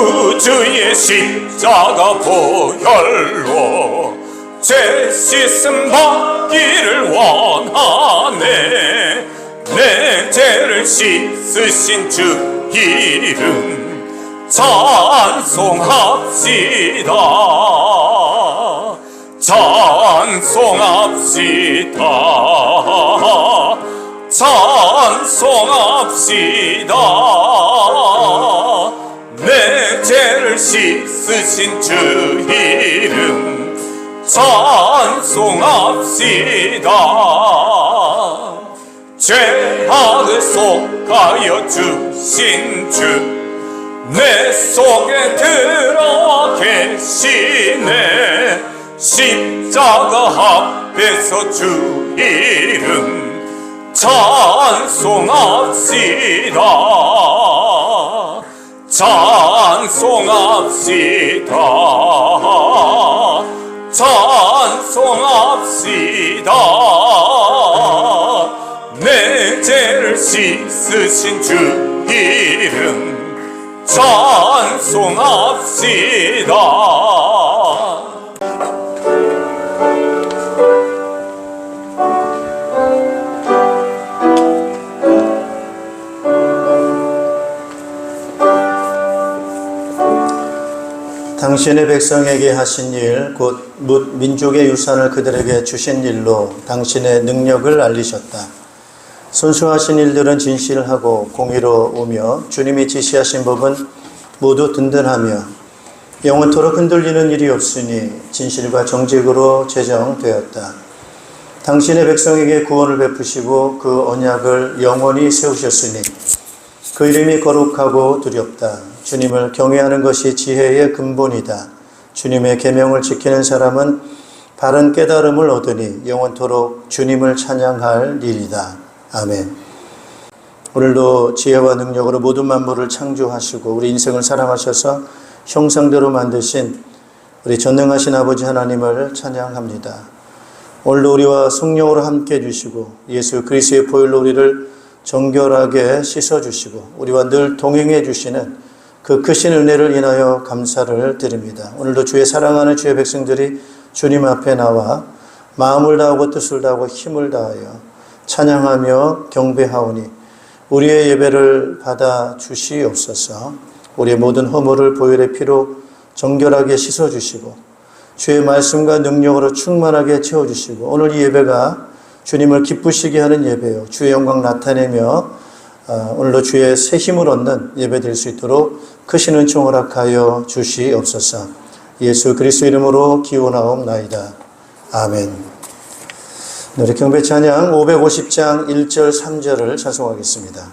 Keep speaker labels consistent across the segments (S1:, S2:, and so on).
S1: 구주의 십자가 보혈로 죄 씻음 받기를 원하네. 내 죄를 씻으신 주 이름 찬송합시다. 찬송합시다. 찬송합시다. 내 죄를 씻으신 주 이름 찬송합시다. 죄악을 속하여 주신 주 내 속에 들어와 계시네. 십자가 앞에서 주 이름 찬송합시다. 찬송합시다. 찬송합시다. 내 죄를 씻으신 주 이름 찬송합시다.
S2: 당신의 백성에게 하신 일, 곧 민족의 유산을 그들에게 주신 일로 당신의 능력을 알리셨다. 선수하신 일들은 진실하고 공의로우며 주님이 지시하신 법은 모두 든든하며 영원토록 흔들리는 일이 없으니 진실과 정직으로 제정되었다. 당신의 백성에게 구원을 베푸시고 그 언약을 영원히 세우셨으니 그 이름이 거룩하고 두렵다. 주님을 경외하는 것이 지혜의 근본이다. 주님의 계명을 지키는 사람은 바른 깨달음을 얻으니 영원토록 주님을 찬양할 일이다. 아멘. 오늘도 지혜와 능력으로 모든 만물을 창조하시고 우리 인생을 사랑하셔서 형상대로 만드신 우리 전능하신 아버지 하나님을 찬양합니다. 오늘도 우리와 성령으로 함께 해주시고 예수 그리스도의 보혈로 우리를 정결하게 씻어주시고 우리와 늘 동행해 주시는 그 크신 은혜를 인하여 감사를 드립니다. 오늘도 주의 사랑하는 주의 백성들이 주님 앞에 나와 마음을 다하고 뜻을 다하고 힘을 다하여 찬양하며 경배하오니 우리의 예배를 받아 주시옵소서. 우리의 모든 허물을 보혈의 피로 정결하게 씻어주시고 주의 말씀과 능력으로 충만하게 채워주시고 오늘 이 예배가 주님을 기쁘시게 하는 예배요 주의 영광 나타내며 오늘도 주의 새 힘을 얻는 예배 될 수 있도록 크신 은총 허락하여 주시옵소서. 예수 그리스도 이름으로 기원하옵나이다. 아멘. 우리 경배 찬양 550장 1절 3절을 찬송하겠습니다.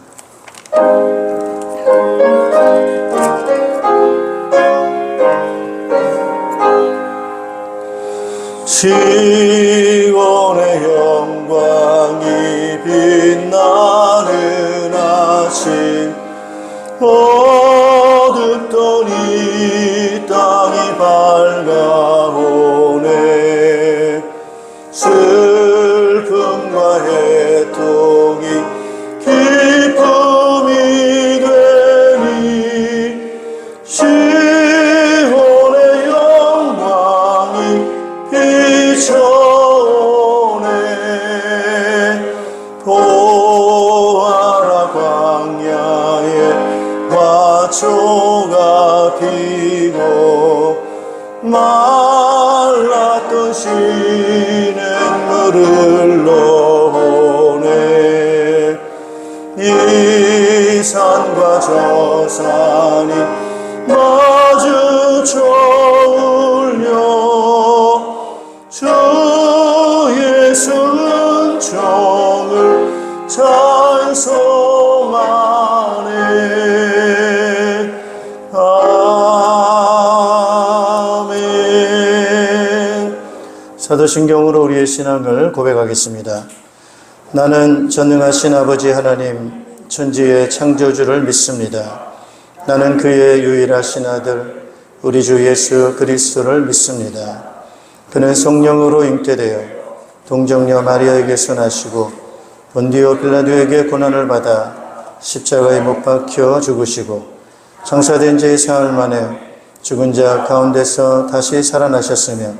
S2: 시온의 영광이 빛나는 아침 어둡던 이 땅이 밝아오네. 슬픔과 해통이 기쁨이 되니 시온의 영광이 비춰오네. 보아라 광야에 화초가 피고 말랐던 시냇물을 흘러오네. 이 산과 저 산이 마주쳐 울려 주 예수 은총을 찬송하네. 아멘. 사도신경으로 우리의 신앙을 고백하겠습니다. 나는 전능하신 아버지 하나님 천지의 창조주를 믿습니다. 나는 그의 유일하신 아들 우리 주 예수 그리스도를 믿습니다. 그는 성령으로 잉태되어 동정녀 마리아에게서 나시고 본디오 빌라도에게 고난을 받아 십자가에 못 박혀 죽으시고 장사된 지 사흘 만에 죽은 자 가운데서 다시 살아나셨으며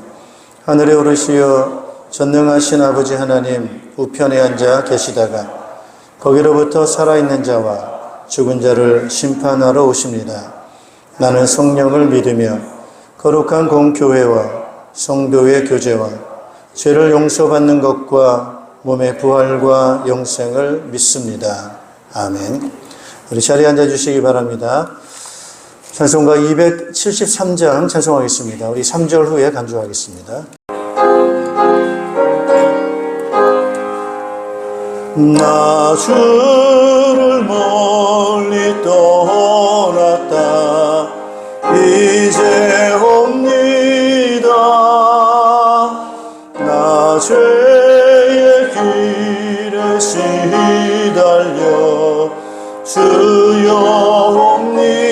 S2: 하늘에 오르시어 전능하신 아버지 하나님 우편에 앉아 계시다가 거기로부터 살아있는 자와 죽은 자를 심판하러 오십니다. 나는 성령을 믿으며 거룩한 공교회와 성도의 교제와 죄를 용서받는 것과 몸의 부활과 영생을 믿습니다. 아멘. 우리 자리에 앉아주시기 바랍니다. 찬송가 273장 찬송하겠습니다. 우리 3절 후에 간주하겠습니다. 나 주를 멀리 떠났다 이제 옵니다. 나 죄의 길에 시달려 주여 옵니다.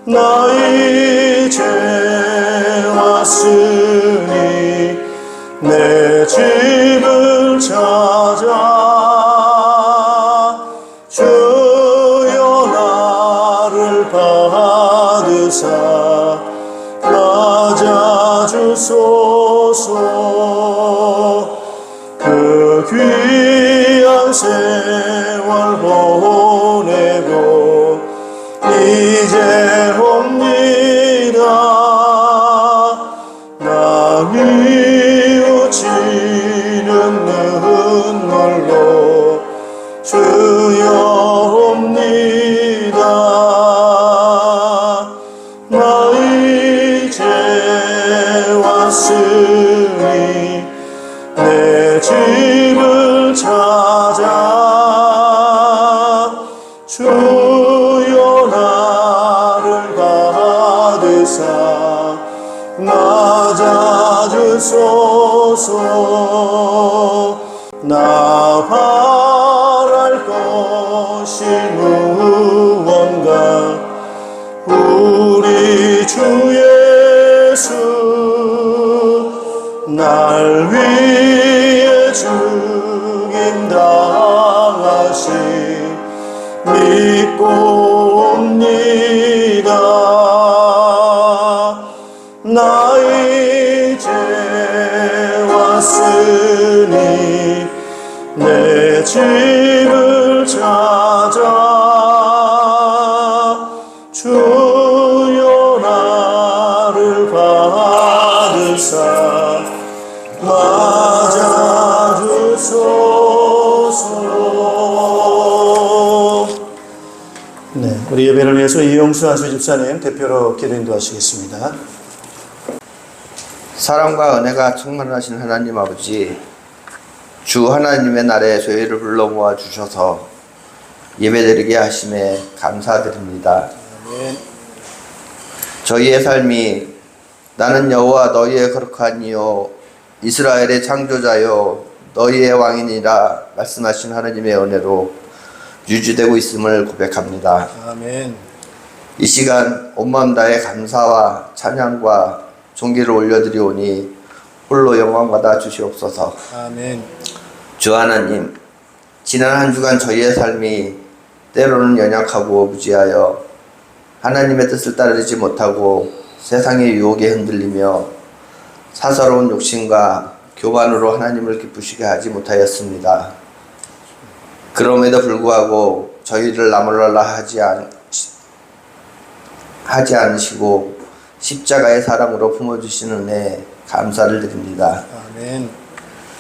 S2: 나 이제 왔으니 내 집을 찾아 주여 나를 받으사 맞아주소서. 그 귀한 세월 보내고 이제 옵니다. 나 뉘우치는 눈물로 주여 옵니다. 나 이제 왔으니 내 집을 찾아 주여 나를 받으사 맞아주소서. 나 바랄 것이 무언가 우리 주 예수 날 위해 죽임 당하시 믿고 옵니다. 나 이제 왔으니 내 집을 찾아 주여 나를 받으사 맞아주소서. 네, 우리 예배를 위해서 이용수 한수 집사님 대표로 기도 인도하시겠습니다.
S3: 사랑과 은혜가 충만하신 하나님 아버지, 주 하나님의 날에 저희를 불러 모아 주셔서 예배드리게 하심에 감사드립니다.
S2: 아멘.
S3: 저희의 삶이 나는 여호와 너희의 거룩한 이요 이스라엘의 창조자요 너희의 왕이니라 말씀하신 하나님의 은혜로 유지되고 있음을 고백합니다.
S2: 아멘.
S3: 이 시간 온 마음 다해 감사와 찬양과 존귀를 올려드리오니 홀로 영광 받아 주시옵소서.
S2: 아멘.
S3: 주 하나님, 지난 한 주간 저희의 삶이 때로는 연약하고 무지하여 하나님의 뜻을 따르지 못하고 세상의 유혹에 흔들리며 사사로운 욕심과 교만으로 하나님을 기쁘시게 하지 못하였습니다. 그럼에도 불구하고 저희를 나몰라라 하지 않으시고 십자가의 사랑으로 품어주시는 은혜 감사를 드립니다.
S2: 아멘.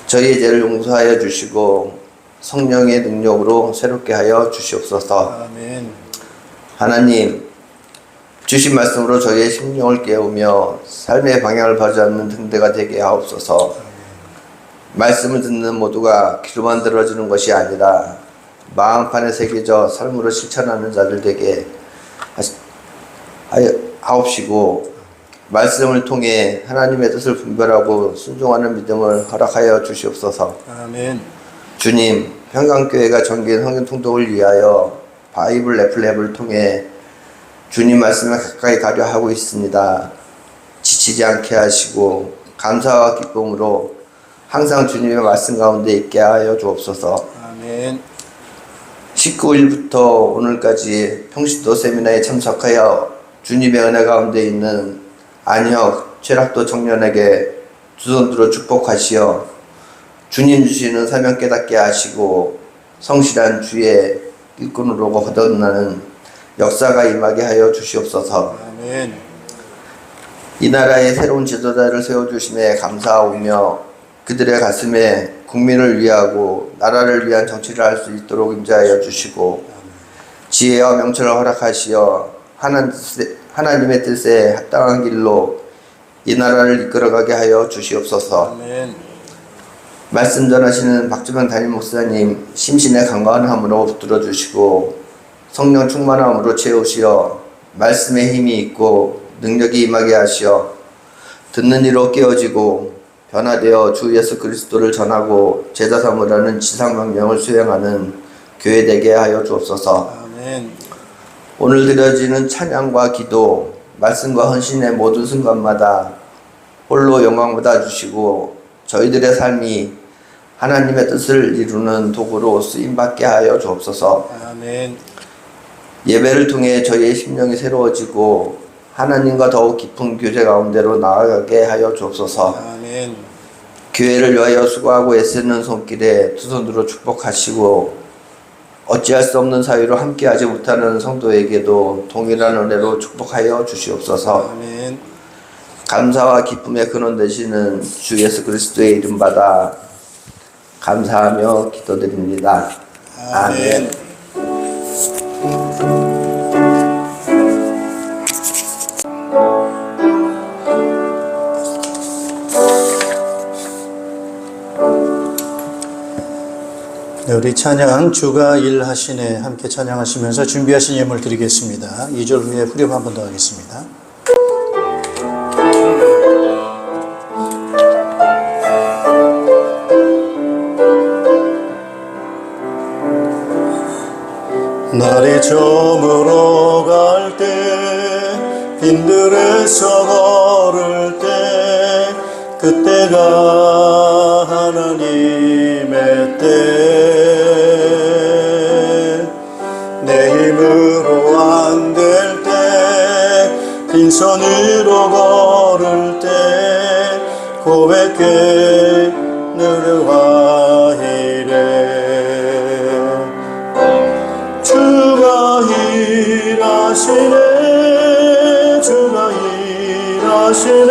S3: 저희의 죄를 용서하여 주시고 성령의 능력으로 새롭게 하여 주시옵소서.
S2: 아멘.
S3: 하나님, 주신 말씀으로 저희의 심령을 깨우며 삶의 방향을 바로잡는 등대가 되게 하옵소서. 말씀을 듣는 모두가 귀로만 들어주는 것이 아니라 마음판에 새겨져 삶으로 실천하는 자들 되게 하옵시고, 말씀을 통해 하나님의 뜻을 분별하고 순종하는 믿음을 허락하여 주시옵소서.
S2: 아멘.
S3: 주님, 평강교회가 정기인 성경 통독을 위하여 바이블 애플랩을 통해 주님 말씀에 가까이 가려 하고 있습니다. 지치지 않게 하시고 감사와 기쁨으로 항상 주님의 말씀 가운데 있게 하여 주옵소서.
S2: 아멘.
S3: 19일부터 오늘까지 평신도 세미나에 참석하여 주님의 은혜 가운데 있는 안혁 최락도 청년에게 두 손 들어 축복하시어 주님 주시는 사명 깨닫게 하시고 성실한 주의 일꾼으로 거듭나는 역사가 임하게 하여 주시옵소서.
S2: 아멘.
S3: 이 나라에 새로운 지도자를 세워주심에 감사하오며 그들의 가슴에 국민을 위하고 나라를 위한 정치를 할 수 있도록 임자하여 주시고 지혜와 명철을 허락하시어 하나님의 뜻에 합당한 길로 이 나라를 이끌어가게 하여 주시옵소서.
S2: 아멘.
S3: 말씀 전하시는 박주명 담임 목사님 심신의 강건함으로 붙들어 주시고 성령 충만함으로 채우시어 말씀에 힘이 있고 능력이 임하게 하시어 듣는 이로 깨어지고 변화되어 주 예수 그리스도를 전하고 제자 삼으라는 지상명령을 수행하는 교회 되게 하여 주옵소서.
S2: 아멘.
S3: 오늘 드려지는 찬양과 기도, 말씀과 헌신의 모든 순간마다 홀로 영광 받아주시고 저희들의 삶이 하나님의 뜻을 이루는 도구로 쓰임받게 하여 주옵소서.
S2: 아멘.
S3: 예배를 통해 저희의 심령이 새로워지고 하나님과 더욱 깊은 교제 가운데로 나아가게 하여 주옵소서.
S2: 아멘.
S3: 교회를 위하여 수고하고 애쓰는 손길에 두 손으로 축복하시고 어찌할 수 없는 사유로 함께하지 못하는 성도에게도 동일한 은혜로 축복하여 주시옵소서.
S2: 아멘.
S3: 감사와 기쁨의 근원 되시는 주 예수 그리스도의 이름 받아 감사하며 기도드립니다. 아멘.
S2: 네, 우리 찬양 주가 일하시네 함께 찬양하시면서 준비하신 예물 드리겠습니다. 2절 후에 후렴 한 번 더 하겠습니다. 날이 저물어 갈 때 빈들에서 걸을 때 그때가 하나님의 때 내 힘으로 안 될 때 빈손으로 걸을 때 고백해 너와 이래 주가 일하시네 주가 일하시네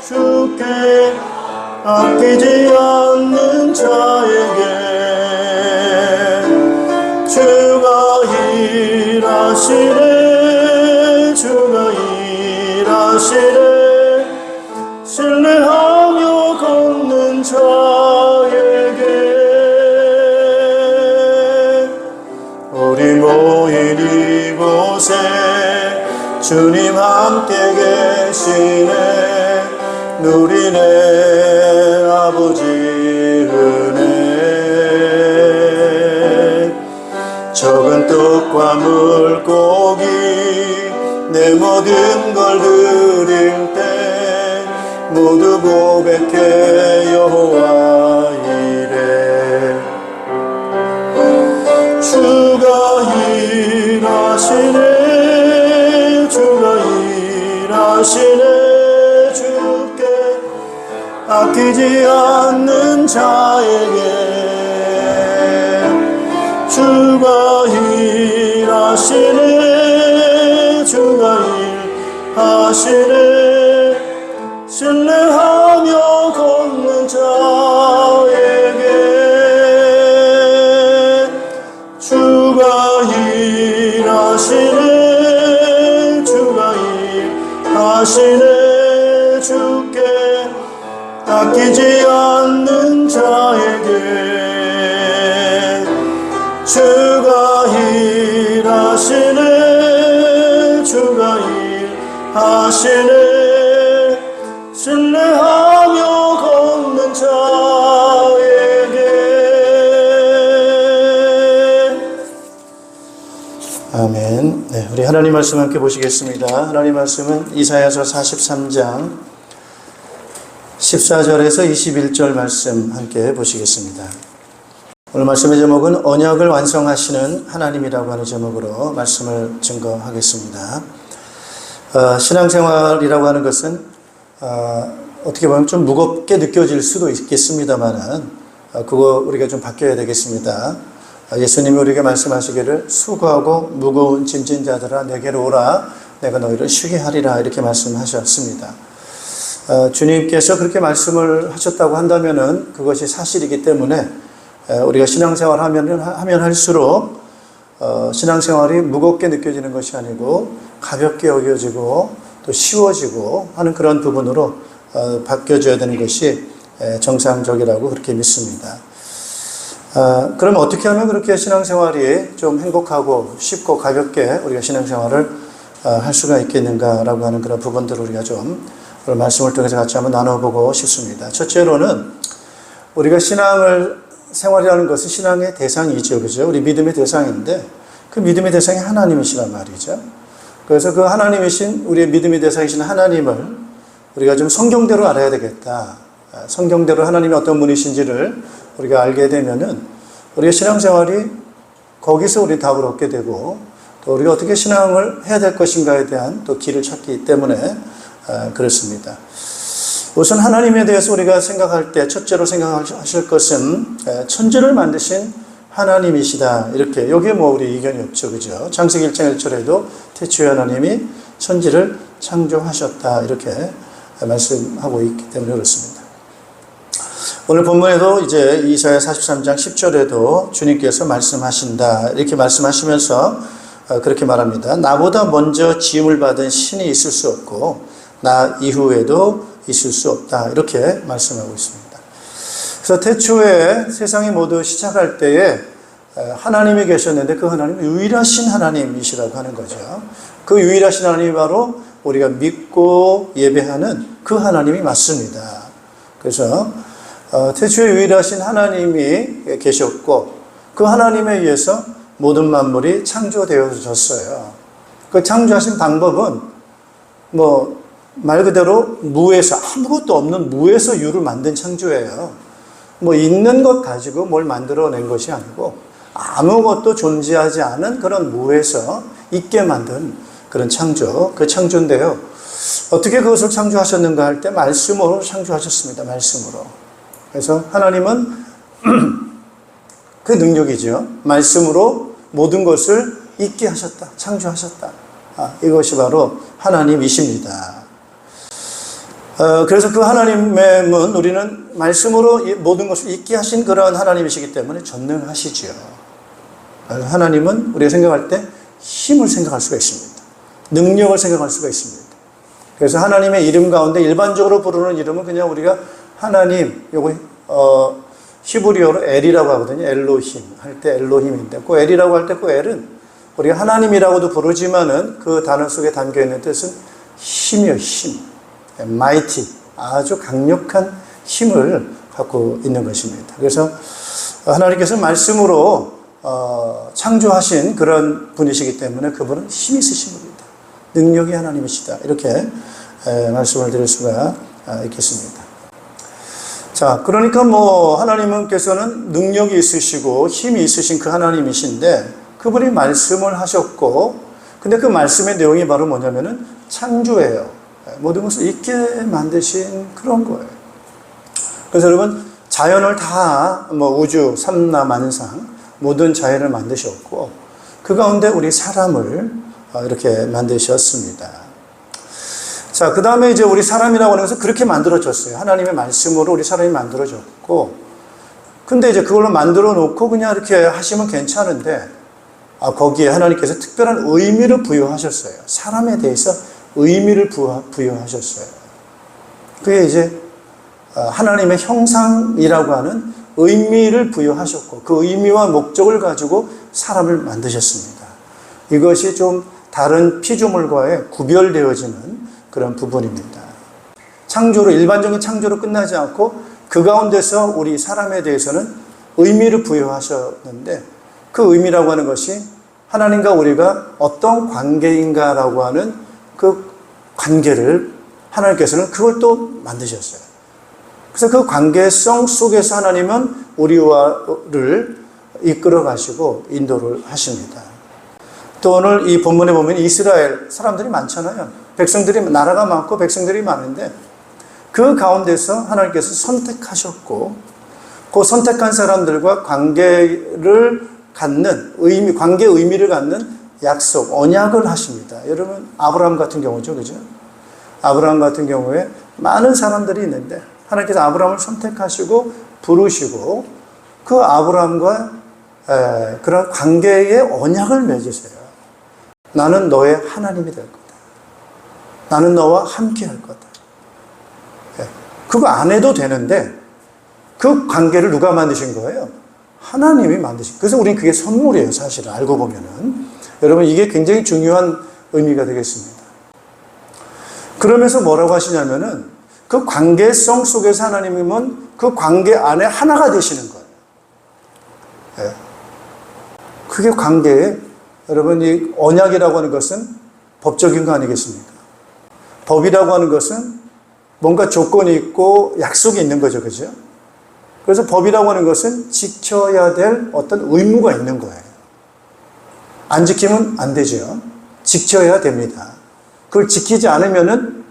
S2: 주께 아끼지 않는 자에게 주가 일하시네 주가 일하시네 신뢰하며 걷는 자에게 우리 모인 이곳에 주님 함께 계시네 누리네 아버지 은혜 적은 떡과 물고기 내 모든 걸 드릴 때 모두 고백해 여호와 이래 주가 일하시네 주가 일하시네 주께 아끼지 않는 자에게 주가 일하시네 주가 일하시네 신뢰하며 걷는 자에게 주가 일하시네 주가 일하시네 주께 아끼지 않는 자에게 주가 일하시네 주가 일하시네 신뢰하며 걷는 자에게 아멘. 네, 우리 하나님 말씀 함께 보시겠습니다. 하나님 말씀은 이사야서 43장 14절에서 21절 말씀 함께 보시겠습니다. 오늘 말씀의 제목은 언약을 완성하시는 하나님이라고 하는 제목으로 말씀을 증거하겠습니다. 신앙생활이라고 하는 것은 어떻게 보면 좀 무겁게 느껴질 수도 있겠습니다만은 그거 우리가 좀 바뀌어야 되겠습니다. 예수님이 우리에게 말씀하시기를 수고하고 무거운 짐진 자들아 내게로 오라 내가 너희를 쉬게 하리라 이렇게 말씀하셨습니다. 주님께서 그렇게 말씀을 하셨다고 한다면은 그것이 사실이기 때문에 우리가 신앙생활을 하면 할수록 신앙생활이 무겁게 느껴지는 것이 아니고 가볍게 여겨지고 또 쉬워지고 하는 그런 부분으로 바뀌어져야 되는 것이 정상적이라고 그렇게 믿습니다. 그럼 어떻게 하면 그렇게 신앙생활이 좀 행복하고 쉽고 가볍게 우리가 신앙생활을 할 수가 있겠는가라고 하는 그런 부분들을 우리가 좀 오늘 말씀을 통해서 같이 한번 나눠보고 싶습니다. 첫째로는 우리가 생활이라는 것은 신앙의 대상이죠. 그죠? 우리 믿음의 대상인데 그 믿음의 대상이 하나님이시란 말이죠. 그래서 그 하나님이신 우리의 믿음의 대상이신 하나님을 우리가 좀 성경대로 알아야 되겠다. 성경대로 하나님이 어떤 분이신지를 우리가 알게 되면은 우리의 신앙생활이 거기서 우리 답을 얻게 되고 또 우리가 어떻게 신앙을 해야 될 것인가에 대한 또 길을 찾기 때문에 그렇습니다. 우선 하나님에 대해서 우리가 생각할 때 첫째로 생각하실 것은 천지를 만드신 하나님이시다. 이렇게 여기에 뭐 우리 이견이 없죠. 그죠? 창세기 1장 1절에도 태초에 하나님이 천지를 창조하셨다. 이렇게 말씀하고 있기 때문에 그렇습니다. 오늘 본문에도 이제 이사야 43장 10절에도 주님께서 말씀하신다. 이렇게 말씀하시면서 그렇게 말합니다. 나보다 먼저 지음을 받은 신이 있을 수 없고 나 이후에도 있을 수 없다. 이렇게 말씀하고 있습니다. 그래서 태초에 세상이 모두 시작할 때에 하나님이 계셨는데 그 하나님은 유일하신 하나님이시라고 하는 거죠. 그 유일하신 하나님이 바로 우리가 믿고 예배하는 그 하나님이 맞습니다. 그래서 태초에 유일하신 하나님이 계셨고 그 하나님에 의해서 모든 만물이 창조되어졌어요. 그 창조하신 방법은 말 그대로 무에서 아무것도 없는 무에서 유를 만든 창조예요. 있는 것 가지고 뭘 만들어낸 것이 아니고 아무것도 존재하지 않은 그런 무에서 있게 만든 그런 창조, 그 창조인데요. 어떻게 그것을 창조하셨는가 할 때 말씀으로 창조하셨습니다. 말씀으로. 그래서 하나님은 그 능력이죠. 말씀으로 모든 것을 있게 하셨다. 창조하셨다. 이것이 바로 하나님이십니다. 그래서 그 하나님은 우리는 말씀으로 모든 것을 있게 하신 그런 하나님이시기 때문에 전능하시죠. 하나님은 우리가 생각할 때 힘을 생각할 수가 있습니다. 능력을 생각할 수가 있습니다. 그래서 하나님의 이름 가운데 일반적으로 부르는 이름은 그냥 우리가 하나님, 요거 히브리어로 엘이라고 하거든요. 엘로힘 할 때 엘로힘인데 그 엘이라고 할 때 그 엘은 우리가 하나님이라고도 부르지만은 그 단어 속에 담겨 있는 뜻은 힘이요, 힘. 마이티, 아주 강력한 힘을 갖고 있는 것입니다. 그래서 하나님께서 말씀으로 창조하신 그런 분이시기 때문에 그분은 힘이 있으신 분입니다. 능력이 하나님이시다. 이렇게 말씀을 드릴 수가 있겠습니다. 자, 그러니까 하나님께서는 능력이 있으시고 힘이 있으신 그 하나님이신데 그분이 말씀을 하셨고 근데 그 말씀의 내용이 바로 뭐냐면은 창조예요. 모든 것을 있게 만드신 그런 거예요. 그래서 여러분 자연을 다 우주 삼라만상 모든 자연을 만드셨고 그 가운데 우리 사람을 이렇게 만드셨습니다. 자, 그 다음에 이제 우리 사람이라고 하는 것은 그렇게 만들어졌어요. 하나님의 말씀으로 우리 사람이 만들어졌고 근데 이제 그걸로 만들어 놓고 그냥 이렇게 하시면 괜찮은데 거기에 하나님께서 특별한 의미를 부여하셨어요. 사람에 대해서 의미를 부여하셨어요. 그게 이제 하나님의 형상이라고 하는 의미를 부여하셨고 그 의미와 목적을 가지고 사람을 만드셨습니다. 이것이 좀 다른 피조물과의 구별되어지는 그런 부분입니다. 일반적인 창조로 끝나지 않고 그 가운데서 우리 사람에 대해서는 의미를 부여하셨는데 그 의미라고 하는 것이 하나님과 우리가 어떤 관계인가라고 하는 그 관계를 하나님께서는 그걸 또 만드셨어요. 그래서 그 관계성 속에서 하나님은 우리를 이끌어 가시고 인도를 하십니다. 또 오늘 이 본문에 보면 이스라엘 사람들이 많잖아요. 백성들이, 나라가 많고 백성들이 많은데 그 가운데서 하나님께서 선택하셨고 그 선택한 사람들과 관계를 갖는 의미, 관계 의미를 갖는 약속, 언약을 하십니다. 여러분, 아브라함 같은 경우죠. 그죠? 아브라함 같은 경우에 많은 사람들이 있는데 하나님께서 아브라함을 선택하시고 부르시고 그 아브라함과 그런 관계의 언약을 맺으세요. 나는 너의 하나님이 될 거다. 나는 너와 함께 할 거다. 그거 안 해도 되는데 그 관계를 누가 만드신 거예요? 하나님이 만드신 거예요. 그래서 우리는 그게 선물이에요. 사실은 알고 보면은. 여러분, 이게 굉장히 중요한 의미가 되겠습니다. 그러면서 뭐라고 하시냐면은 그 관계성 속에서 하나님은 그 관계 안에 하나가 되시는 거예요. 그게 관계에, 여러분, 이 언약이라고 하는 것은 법적인 거 아니겠습니까? 법이라고 하는 것은 뭔가 조건이 있고 약속이 있는 거죠. 그죠? 그래서 법이라고 하는 것은 지켜야 될 어떤 의무가 있는 거예요. 안 지키면 안 되죠. 지켜야 됩니다. 그걸 지키지 않으면은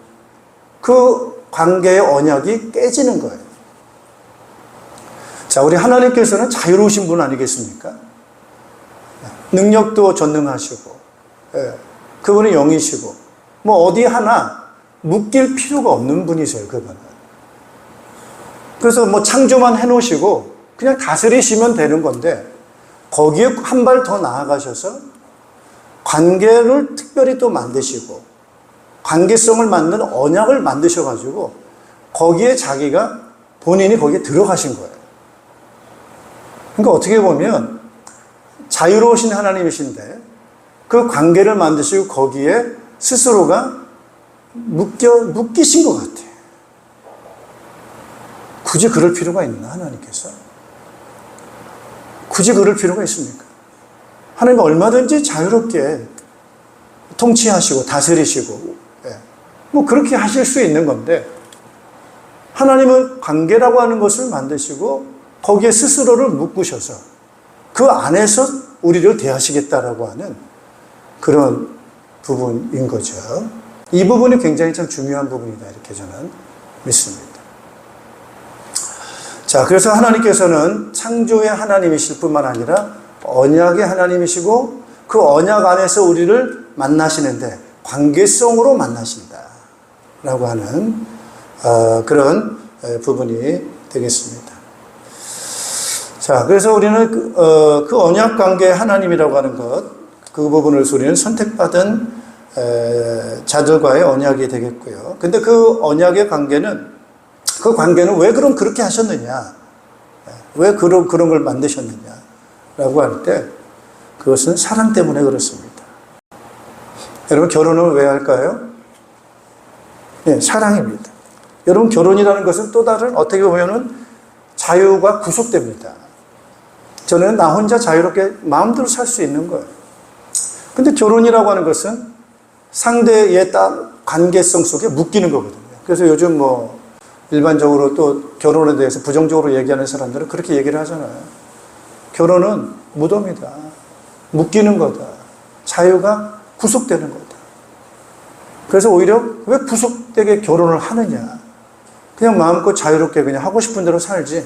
S2: 그 관계의 언약이 깨지는 거예요. 자, 우리 하나님께서는 자유로우신 분 아니겠습니까? 능력도 전능하시고, 그분이 영이시고, 뭐 어디 하나 묶일 필요가 없는 분이세요, 그분은. 그래서 뭐 창조만 해놓으시고 그냥 다스리시면 되는 건데 거기에 한 발 더 나아가셔서 관계를 특별히 또 만드시고 관계성을 만드는 언약을 만드셔가지고 거기에 자기가 본인이 거기에 들어가신 거예요. 그러니까 어떻게 보면 자유로우신 하나님이신데 그 관계를 만드시고 거기에 스스로가 묶이신 것 같아요. 굳이 그럴 필요가 있나, 하나님께서? 굳이 그럴 필요가 있습니까? 하나님은 얼마든지 자유롭게 통치하시고 다스리시고 뭐 그렇게 하실 수 있는 건데 하나님은 관계라고 하는 것을 만드시고 거기에 스스로를 묶으셔서 그 안에서 우리를 대하시겠다라고 하는 그런 부분인 거죠. 이 부분이 굉장히 참 중요한 부분이다, 이렇게 저는 믿습니다. 자, 그래서 하나님께서는 창조의 하나님이실 뿐만 아니라 언약의 하나님이시고 그 언약 안에서 우리를 만나시는데 관계성으로 만나신다라고 하는 그런 부분이 되겠습니다. 자, 그래서 우리는 그 언약 관계의 하나님이라고 하는 것, 그 부분을 우리는 선택받은 자들과의 언약이 되겠고요. 근데 그 언약의 관계는 그 관계는 왜 그럼 그렇게 하셨느냐? 왜 그런 걸 만드셨느냐? 라고 할 때 그것은 사랑 때문에 그렇습니다. 여러분, 결혼을 왜 할까요? 네, 사랑입니다. 여러분, 결혼이라는 것은 또 다른 어떻게 보면은 자유가 구속됩니다. 저는 나 혼자 자유롭게 마음대로 살 수 있는 거예요. 근데 결혼이라고 하는 것은 상대의 관계성 속에 묶이는 거거든요. 그래서 요즘 뭐 일반적으로 또 결혼에 대해서 부정적으로 얘기하는 사람들은 그렇게 얘기를 하잖아요. 결혼은 무덤이다. 묶이는 거다. 자유가 구속되는 거다. 그래서 오히려 왜 구속되게 결혼을 하느냐. 그냥 마음껏 자유롭게 그냥 하고 싶은 대로 살지.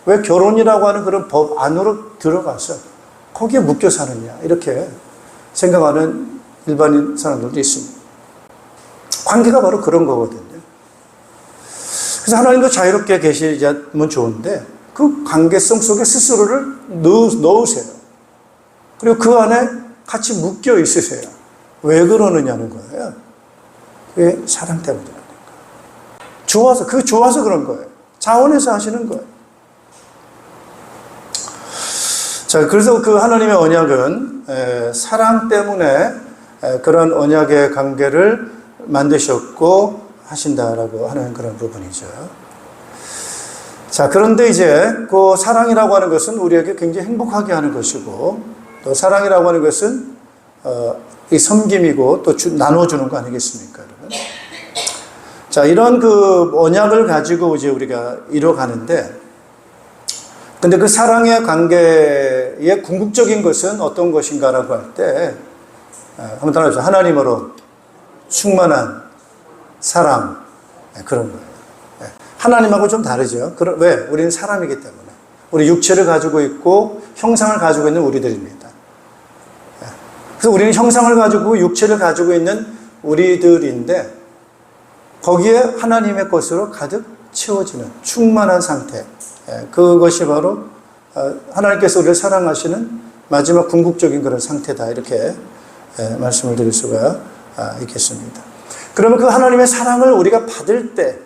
S2: 왜 결혼이라고 하는 그런 법 안으로 들어가서 거기에 묶여 사느냐. 이렇게 생각하는 일반인 사람들도 있습니다. 관계가 바로 그런 거거든요. 그래서 하나님도 자유롭게 계시면 좋은데 그 관계성 속에 스스로를 넣으세요. 그리고 그 안에 같이 묶여 있으세요. 왜 그러느냐는 거예요. 그게 사랑 때문이라는 거예요. 좋아서 그런 거예요. 자원해서 하시는 거예요. 자, 그래서 그 하나님의 언약은 사랑 때문에 그런 언약의 관계를 만드셨고 하신다라고 하는 그런 부분이죠. 자, 그런데 이제 그 사랑이라고 하는 것은 우리에게 굉장히 행복하게 하는 것이고 또 사랑이라고 하는 것은 이 섬김이고 또 나눠주는 거 아니겠습니까, 여러분? 자, 이런 그 언약을 가지고 이제 우리가 이뤄가는데 근데 그 사랑의 관계에 우리의 궁극적인 것은 어떤 것인가라고 할 때, 한번 따라해보죠. 하나님으로 충만한 사랑, 그런 거예요. 하나님하고 좀 다르죠. 왜? 우리는 사람이기 때문에. 우리 육체를 가지고 있고 형상을 가지고 있는 우리들입니다. 그래서 우리는 형상을 가지고 육체를 가지고 있는 우리들인데 거기에 하나님의 것으로 가득 채워지는 충만한 상태. 그것이 바로 하나님께서 우리를 사랑하시는 마지막 궁극적인 그런 상태다. 이렇게 말씀을 드릴 수가 있겠습니다. 그러면 그 하나님의 사랑을 우리가 받을 때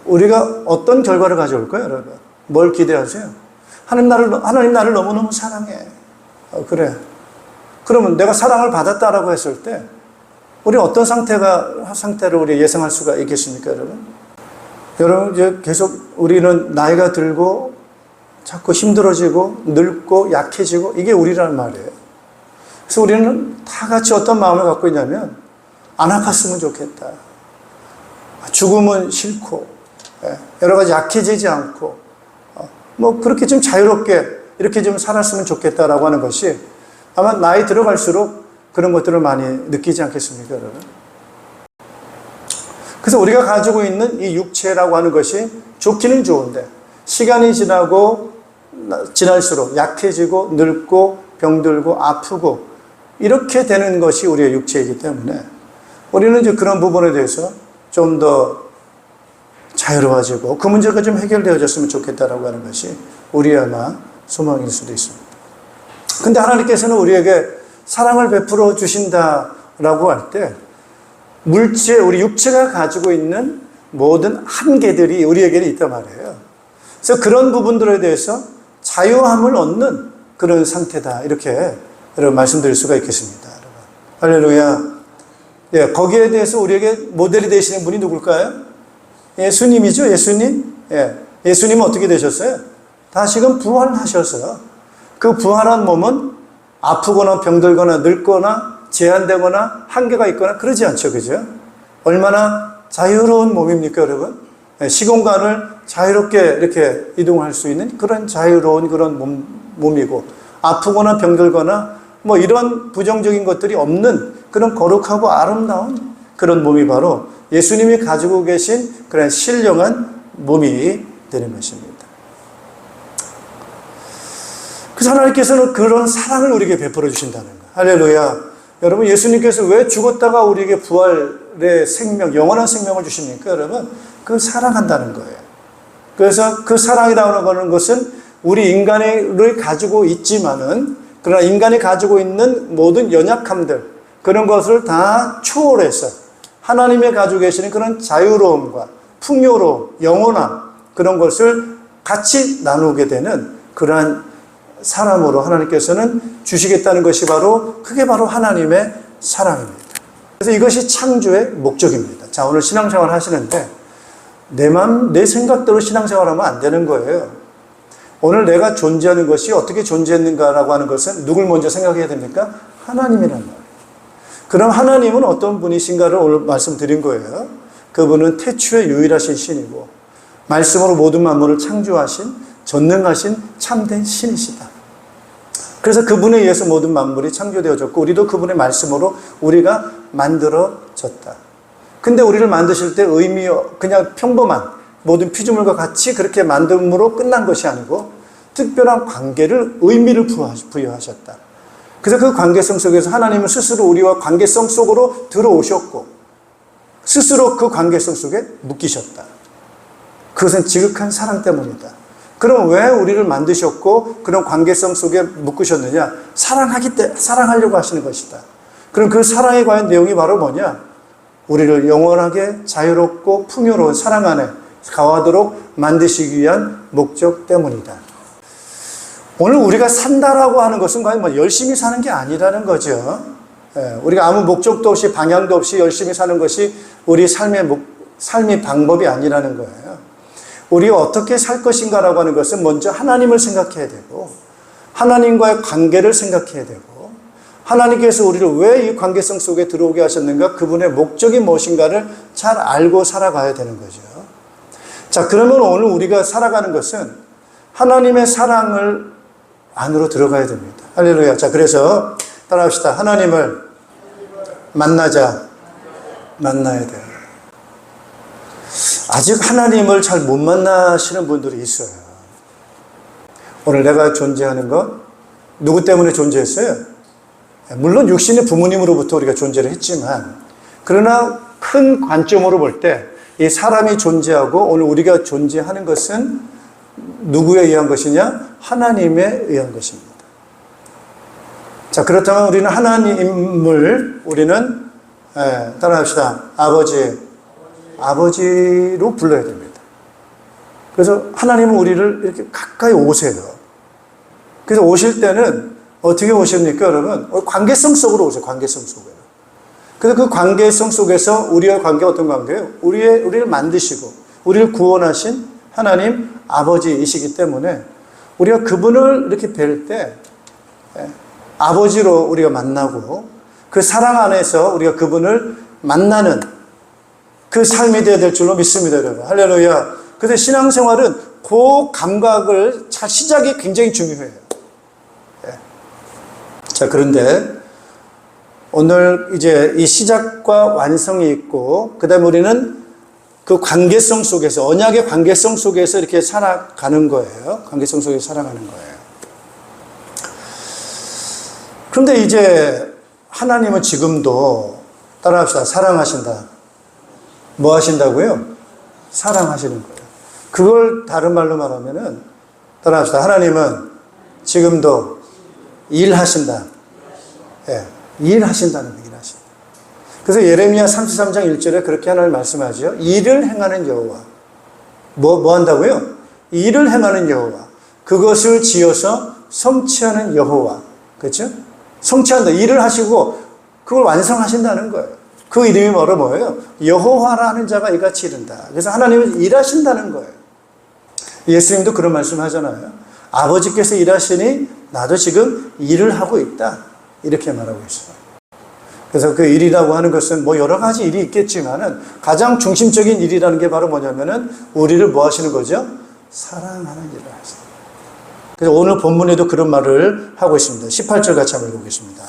S2: 우리가 어떤 결과를 가져올까요, 여러분? 뭘 기대하세요? 하나님 나를 너무너무 사랑해. 그래. 그러면 내가 사랑을 받았다라고 했을 때 우리 어떤 상태를 우리 예상할 수가 있겠습니까, 여러분? 여러분, 이제 계속 우리는 나이가 들고 자꾸 힘들어지고 늙고 약해지고 이게 우리라는 말이에요. 그래서 우리는 다 같이 어떤 마음을 갖고 있냐면 안 아팠으면 좋겠다. 죽음은 싫고 여러 가지 약해지지 않고 뭐 그렇게 좀 자유롭게 이렇게 좀 살았으면 좋겠다라고 하는 것이 아마 나이 들어갈수록 그런 것들을 많이 느끼지 않겠습니까, 여러분? 그래서 우리가 가지고 있는 이 육체라고 하는 것이 좋기는 좋은데 시간이 지날수록 약해지고 늙고 병들고 아프고 이렇게 되는 것이 우리의 육체이기 때문에 우리는 이제 그런 부분에 대해서 좀 더 자유로워지고 그 문제가 좀 해결되어졌으면 좋겠다라고 하는 것이 우리의 아마 소망일 수도 있습니다. 근데 하나님께서는 우리에게 사랑을 베풀어 주신다라고 할 때 우리 육체가 가지고 있는 모든 한계들이 우리에게는 있단 말이에요. 그래서 그런 부분들에 대해서 자유함을 얻는 그런 상태다. 이렇게 여러분 말씀드릴 수가 있겠습니다. 할렐루야. 예, 거기에 대해서 우리에게 모델이 되시는 분이 누굴까요? 예수님이죠. 예수님. 예수님은 어떻게 되셨어요? 다시금 부활하셔서 그 부활한 몸은 아프거나 병들거나 늙거나 제한되거나 한계가 있거나 그러지 않죠. 그죠? 얼마나 자유로운 몸입니까, 여러분? 시공간을 자유롭게 이렇게 이동할 수 있는 그런 자유로운 그런 몸이고 아프거나 병들거나 뭐 이런 부정적인 것들이 없는 그런 거룩하고 아름다운 그런 몸이 바로 예수님이 가지고 계신 그런 신령한 몸이 되는 것입니다. 그래서 하나님께서는 그런 사랑을 우리에게 베풀어 주신다는 거예요. 할렐루야. 여러분, 예수님께서 왜 죽었다가 우리에게 부활의 생명, 영원한 생명을 주십니까? 여러분, 그 사랑한다는 거예요. 그래서 그 사랑이라고 하는 것은 우리 인간을 가지고 있지만은 그러나 인간이 가지고 있는 모든 연약함들 그런 것을 다 초월해서 하나님이 가지고 계시는 그런 자유로움과 풍요로움, 영원함 그런 것을 같이 나누게 되는 그러한 사람으로 하나님께서는 주시겠다는 것이 그게 바로 하나님의 사랑입니다. 그래서 이것이 창조의 목적입니다. 자, 오늘 신앙생활 하시는데 내 생각대로 신앙생활하면 안 되는 거예요. 오늘 내가 존재하는 것이 어떻게 존재했는가라고 하는 것은 누굴 먼저 생각해야 됩니까? 하나님이란 말이에요. 그럼 하나님은 어떤 분이신가를 오늘 말씀드린 거예요. 그분은 태초에 유일하신 신이고 말씀으로 모든 만물을 창조하신 전능하신 참된 신이시다. 그래서 그분에 의해서 모든 만물이 창조되어졌고 우리도 그분의 말씀으로 우리가 만들어졌다. 근데 우리를 만드실 때 그냥 평범한 모든 피조물과 같이 그렇게 만듦으로 끝난 것이 아니고 특별한 관계를 의미를 부여하셨다. 그래서 그 관계성 속에서 하나님은 스스로 우리와 관계성 속으로 들어오셨고 스스로 그 관계성 속에 묶이셨다. 그것은 지극한 사랑 때문이다. 그럼 왜 우리를 만드셨고 그런 관계성 속에 묶으셨느냐? 사랑하려고 하시는 것이다. 그럼 그 사랑에 관한 내용이 바로 뭐냐? 우리를 영원하게 자유롭고 풍요로운 사랑 안에 가하도록 만드시기 위한 목적 때문이다. 오늘 우리가 산다라고 하는 것은 과연 열심히 사는 게 아니라는 거죠. 우리가 아무 목적도 없이 방향도 없이 열심히 사는 것이 우리 삶의 방법이 아니라는 거예요. 우리가 어떻게 살 것인가라고 하는 것은 먼저 하나님을 생각해야 되고 하나님과의 관계를 생각해야 되고 하나님께서 우리를 왜 이 관계성 속에 들어오게 하셨는가 그분의 목적이 무엇인가를 잘 알고 살아가야 되는 거죠. 자, 그러면 오늘 우리가 살아가는 것은 하나님의 사랑을 안으로 들어가야 됩니다. 할렐루야. 자, 그래서 따라합시다. 하나님을 만나야 돼요. 아직 하나님을 잘 못 만나시는 분들이 있어요. 오늘 내가 존재하는 것, 누구 때문에 존재했어요? 물론 육신의 부모님으로부터 우리가 존재를 했지만, 그러나 큰 관점으로 볼 때 이 사람이 존재하고 오늘 우리가 존재하는 것은 누구에 의한 것이냐? 하나님에 의한 것입니다. 자, 그렇다면 우리는 하나님을 따라합시다. 아버지로 불러야 됩니다. 그래서 하나님은 우리를 이렇게 가까이 오세요. 그래서 오실 때는 어떻게 오십니까, 여러분? 관계성 속으로 오세요. 관계성 속으로. 그래서 그 관계성 속에서 우리와 관계가 어떤 관계예요? 우리를 만드시고 우리를 구원하신 하나님 아버지이시기 때문에 우리가 그분을 이렇게 뵐 때 아버지로 우리가 만나고 그 사랑 안에서 우리가 그분을 만나는 그 삶이 되어야 될 줄로 믿습니다, 여러분. 할렐루야. 그래서 신앙생활은 그 감각을 시작이 굉장히 중요해요. 자, 그런데 오늘 이제 이 시작과 완성이 있고, 그 다음에 우리는 그 관계성 속에서, 언약의 관계성 속에서 이렇게 살아가는 거예요. 관계성 속에서 살아가는 거예요. 그런데 이제 하나님은 지금도 따라합시다. 사랑하신다. 뭐 하신다고요? 사랑하시는 거예요. 그걸 다른 말로 말하면은 따라합시다. 하나님은 지금도 일하신다. 예, 일하신다는 얘기를 하십니다. 그래서 예레미야 33장 1절에 그렇게 하나님 말씀하죠. 일을 행하는 여호와. 뭐 한다고요? 일을 행하는 여호와. 그것을 지어서 성취하는 여호와. 그렇죠? 성취한다. 일을 하시고 그걸 완성하신다는 거예요. 그 이름이 뭐예요? 여호와라는 자가 이같이 이른다. 그래서 하나님은 일하신다는 거예요. 예수님도 그런 말씀 하잖아요. 아버지께서 일하시니 나도 지금 일을 하고 있다. 이렇게 말하고 있어요. 그래서 그 일이라고 하는 것은 뭐 여러 가지 일이 있겠지만은 가장 중심적인 일이라는 게 바로 뭐냐면은 우리를 뭐 하시는 거죠? 사랑하는 일을 하세요. 그래서 오늘 본문에도 그런 말을 하고 있습니다. 18절 같이 한번 읽어보겠습니다.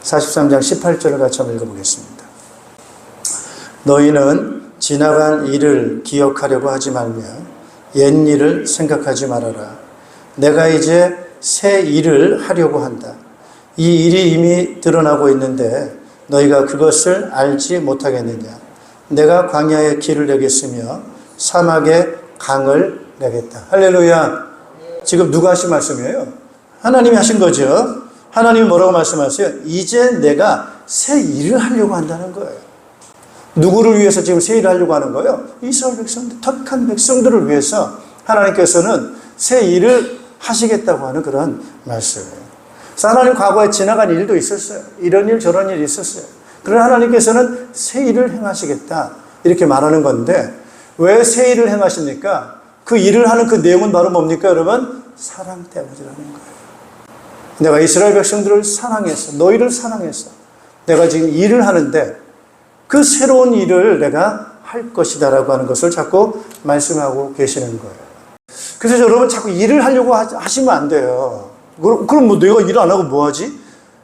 S2: 43장 18절을 같이 한번 읽어보겠습니다. 너희는 지나간 일을 기억하려고 하지 말며 옛 일을 생각하지 말아라. 내가 이제 새 일을 하려고 한다. 이 일이 이미 드러나고 있는데 너희가 그것을 알지 못하겠느냐. 내가 광야에 길을 내겠으며 사막에 강을 내겠다. 할렐루야. 지금 누가 하신 말씀이에요? 하나님이 하신 거죠. 하나님이 뭐라고 말씀하세요? 이제 내가 새 일을 하려고 한다는 거예요. 누구를 위해서 지금 새 일을 하려고 하는 거예요? 이스라엘 백성들, 택한 백성들을 위해서 하나님께서는 새 일을 하시겠다고 하는 그런 말씀이에요. 그래서 하나님 과거에 지나간 일도 있었어요. 이런 일 저런 일이 있었어요. 그러나 하나님께서는 새 일을 행하시겠다 이렇게 말하는 건데 왜 새 일을 행하십니까? 그 일을 하는 그 내용은 바로 뭡니까, 여러분? 사랑 때문이라는 거예요. 내가 이스라엘 백성들을 사랑해서, 너희를 사랑해서 내가 지금 일을 하는데 그 새로운 일을 내가 할 것이다라고 하는 것을 자꾸 말씀하고 계시는 거예요. 그래서 여러분 자꾸 일을 하려고 하시면 안 돼요. 그럼 뭐 내가 일 안 하고 뭐 하지?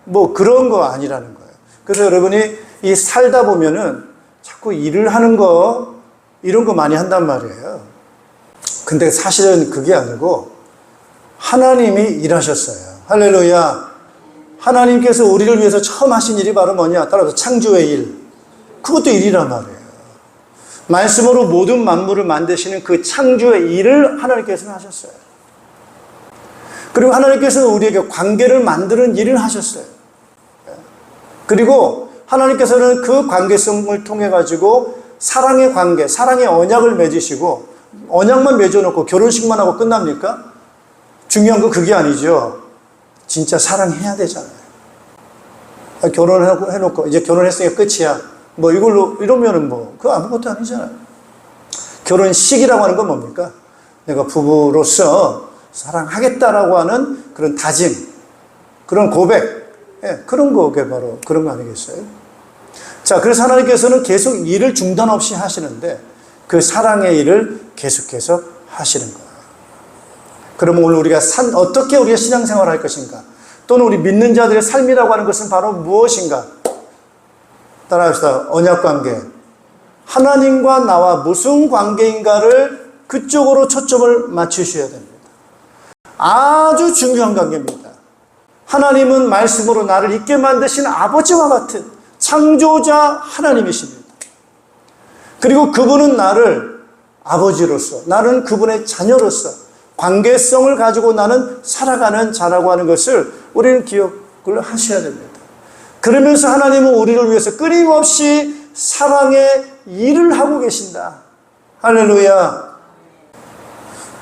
S2: 뭐 그런 거 아니라는 거예요. 그래서 여러분이 이 살다 보면은 자꾸 일을 하는 거 이런 거 많이 한단 말이에요. 근데 사실은 그게 아니고 하나님이 일하셨어요. 할렐루야. 하나님께서 우리를 위해서 처음 하신 일이 바로 뭐냐? 따라서 창조의 일. 그것도 일이란 말이에요. 말씀으로 모든 만물을 만드시는 그 창조의 일을 하나님께서는 하셨어요. 그리고 하나님께서는 우리에게 관계를 만드는 일을 하셨어요. 그리고 하나님께서는 그 관계성을 통해 가지고 사랑의 관계, 사랑의 언약을 맺으시고 언약만 맺어놓고 결혼식만 하고 끝납니까? 중요한 건 그게 아니죠. 진짜 사랑해야 되잖아요. 결혼해놓고 이제 결혼했으니까 끝이야. 뭐 이걸로 이러면은 뭐 그거 아무것도 아니잖아요. 결혼식이라고 하는 건 뭡니까? 내가 부부로서 사랑하겠다라고 하는 그런 다짐, 그런 고백, 그런 거게 바로 그런 거 아니겠어요? 자, 그래서 하나님께서는 계속 일을 중단 없이 하시는데 그 사랑의 일을 계속해서 하시는 거예요. 그러면 오늘 우리가 어떻게 우리가 신앙생활을 할 것인가? 또는 우리 믿는 자들의 삶이라고 하는 것은 바로 무엇인가? 따라합시다. 언약관계. 하나님과 나와 무슨 관계인가를 그쪽으로 초점을 맞추셔야 됩니다. 아주 중요한 관계입니다. 하나님은 말씀으로 나를 있게 만드신 아버지와 같은 창조자 하나님이십니다. 그리고 그분은 나를 아버지로서, 나는 그분의 자녀로서 관계성을 가지고 나는 살아가는 자라고 하는 것을 우리는 기억을 하셔야 됩니다. 그러면서 하나님은 우리를 위해서 끊임없이 사랑의 일을 하고 계신다. 할렐루야.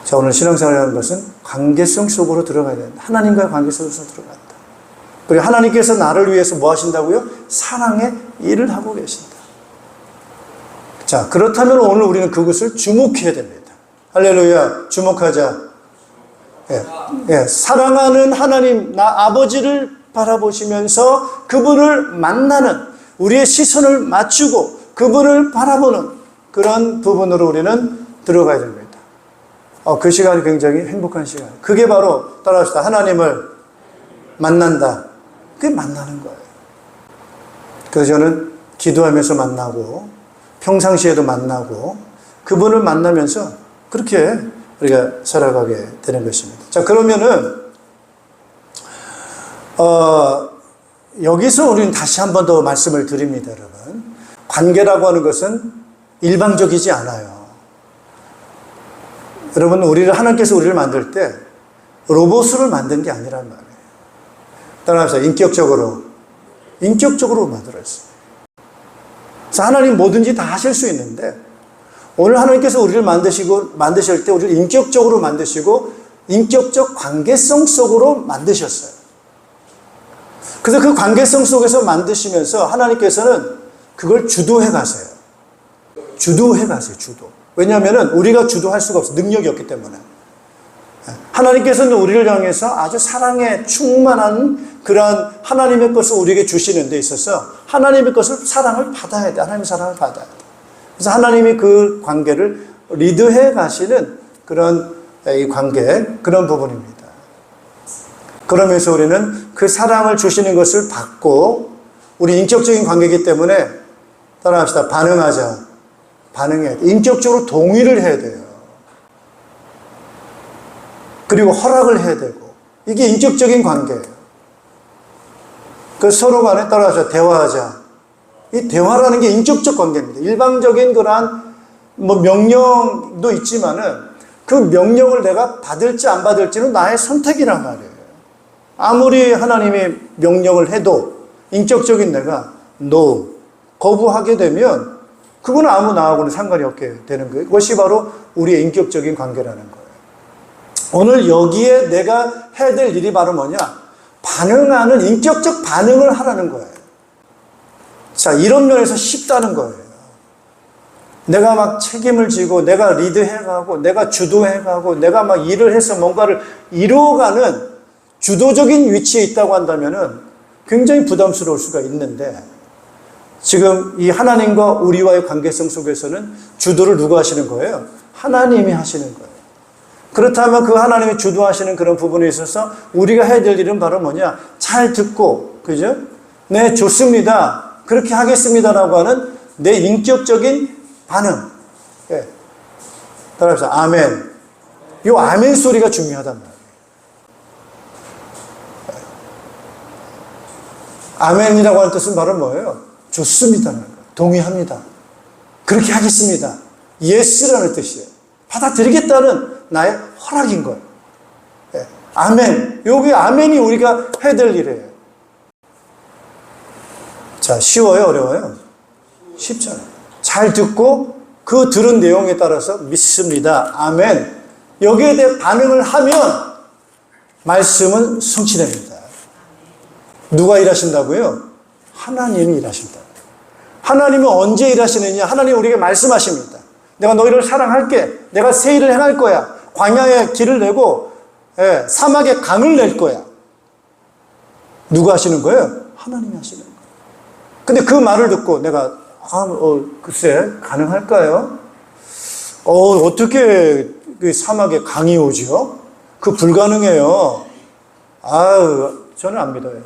S2: 자, 오늘 신앙생활이라는 것은 관계성 속으로 들어가야 된다. 하나님과의 관계성으로 들어간다. 그리고 하나님께서 나를 위해서 뭐 하신다고요? 사랑의 일을 하고 계신다. 자, 그렇다면 오늘 우리는 그것을 주목해야 됩니다. 할렐루야. 주목하자. 사랑하는 하나님, 나 아버지를 바라보시면서 그분을 만나는, 우리의 시선을 맞추고 그분을 바라보는 그런 부분으로 우리는 들어가야 됩니다. 그 시간이 굉장히 행복한 시간. 그게 바로 따라합시다. 하나님을 만난다. 그게 만나는 거예요. 그래서 저는 기도하면서 만나고 평상시에도 만나고 그분을 만나면서 그렇게 우리가 살아가게 되는 것입니다. 자, 그러면은 여기서 우리는 다시 한 번 더 말씀을 드립니다, 여러분. 관계라고 하는 것은 일방적이지 않아요. 여러분, 하나님께서 우리를 만들 때 로봇을 만든 게 아니란 말이에요. 따라합시다. 인격적으로 만들었어요. 그래서 하나님 뭐든지 다 하실 수 있는데, 오늘 하나님께서 우리를 만드실 때 우리를 인격적으로 만드시고, 인격적 관계성 속으로 만드셨어요. 그래서 그 관계성 속에서 만드시면서 하나님께서는 그걸 주도해 가세요. 주도. 왜냐하면 우리가 주도할 수가 없어요. 능력이 없기 때문에. 하나님께서는 우리를 향해서 아주 사랑에 충만한 그러한 하나님의 것을 우리에게 주시는 데 있어서 하나님의 것을 사랑을 받아야 돼. 하나님의 사랑을 받아야 돼. 그래서 하나님이 그 관계를 리드해 가시는 그런 이 관계, 그런 부분입니다. 그러면서 우리는 그 사랑을 주시는 것을 받고, 우리 인격적인 관계이기 때문에 따라합시다. 반응해야 돼. 인격적으로 동의를 해야 돼요. 그리고 허락을 해야 되고, 이게 인격적인 관계예요. 그 서로 간에 따라서 대화하자. 이 대화라는 게 인격적 관계입니다. 일방적인 그러한 명령도 있지만은 그 명령을 내가 받을지 안 받을지는 나의 선택이란 말이에요. 아무리 하나님이 명령을 해도 인격적인 내가 거부하게 되면 그건 아무 나하고는 상관이 없게 되는 거예요. 그것이 바로 우리의 인격적인 관계라는 거예요. 오늘 여기에 내가 해야 될 일이 바로 뭐냐? 반응하는 인격적 반응을 하라는 거예요. 자, 이런 면에서 쉽다는 거예요. 내가 막 책임을 지고, 내가 리드해가고, 내가 주도해가고, 내가 막 일을 해서 뭔가를 이루어가는 주도적인 위치에 있다고 한다면은 굉장히 부담스러울 수가 있는데, 지금 이 하나님과 우리와의 관계성 속에서는 주도를 누가 하시는 거예요? 하나님이 하시는 거예요. 그렇다면 그 하나님이 주도하시는 그런 부분에 있어서 우리가 해야 될 일은 바로 뭐냐? 잘 듣고, 그죠? 네, 좋습니다. 그렇게 하겠습니다라고 하는 내 인격적인 반응. 예. 따라합시다. 아멘. 이 아멘 소리가 중요하단 말이에요. 아멘이라고 하는 뜻은 바로 뭐예요? 좋습니다. 동의합니다. 그렇게 하겠습니다. 예스라는 뜻이에요. 받아들이겠다는 나의 허락인 거예요. 예. 아멘. 여기 아멘이 우리가 해야 될 일이에요. 자, 쉬워요? 어려워요? 쉽잖아요. 잘 듣고 그 들은 내용에 따라서 믿습니다. 아멘. 여기에 대해 반응을 하면 말씀은 성취됩니다. 누가 일하신다고요? 하나님이 일하신다. 하나님은 언제 일하시느냐? 하나님이 우리에게 말씀하십니다. 내가 너희를 사랑할게. 내가 새 일을 행할 거야. 광야에 길을 내고 사막에 강을 낼 거야. 누가 하시는 거예요? 하나님이 하시는 거예요. 근데 그 말을 듣고 내가 글쎄 가능할까요? 어떻게 그 사막에 강이 오죠? 그 불가능해요. 아유, 저는 안 믿어요.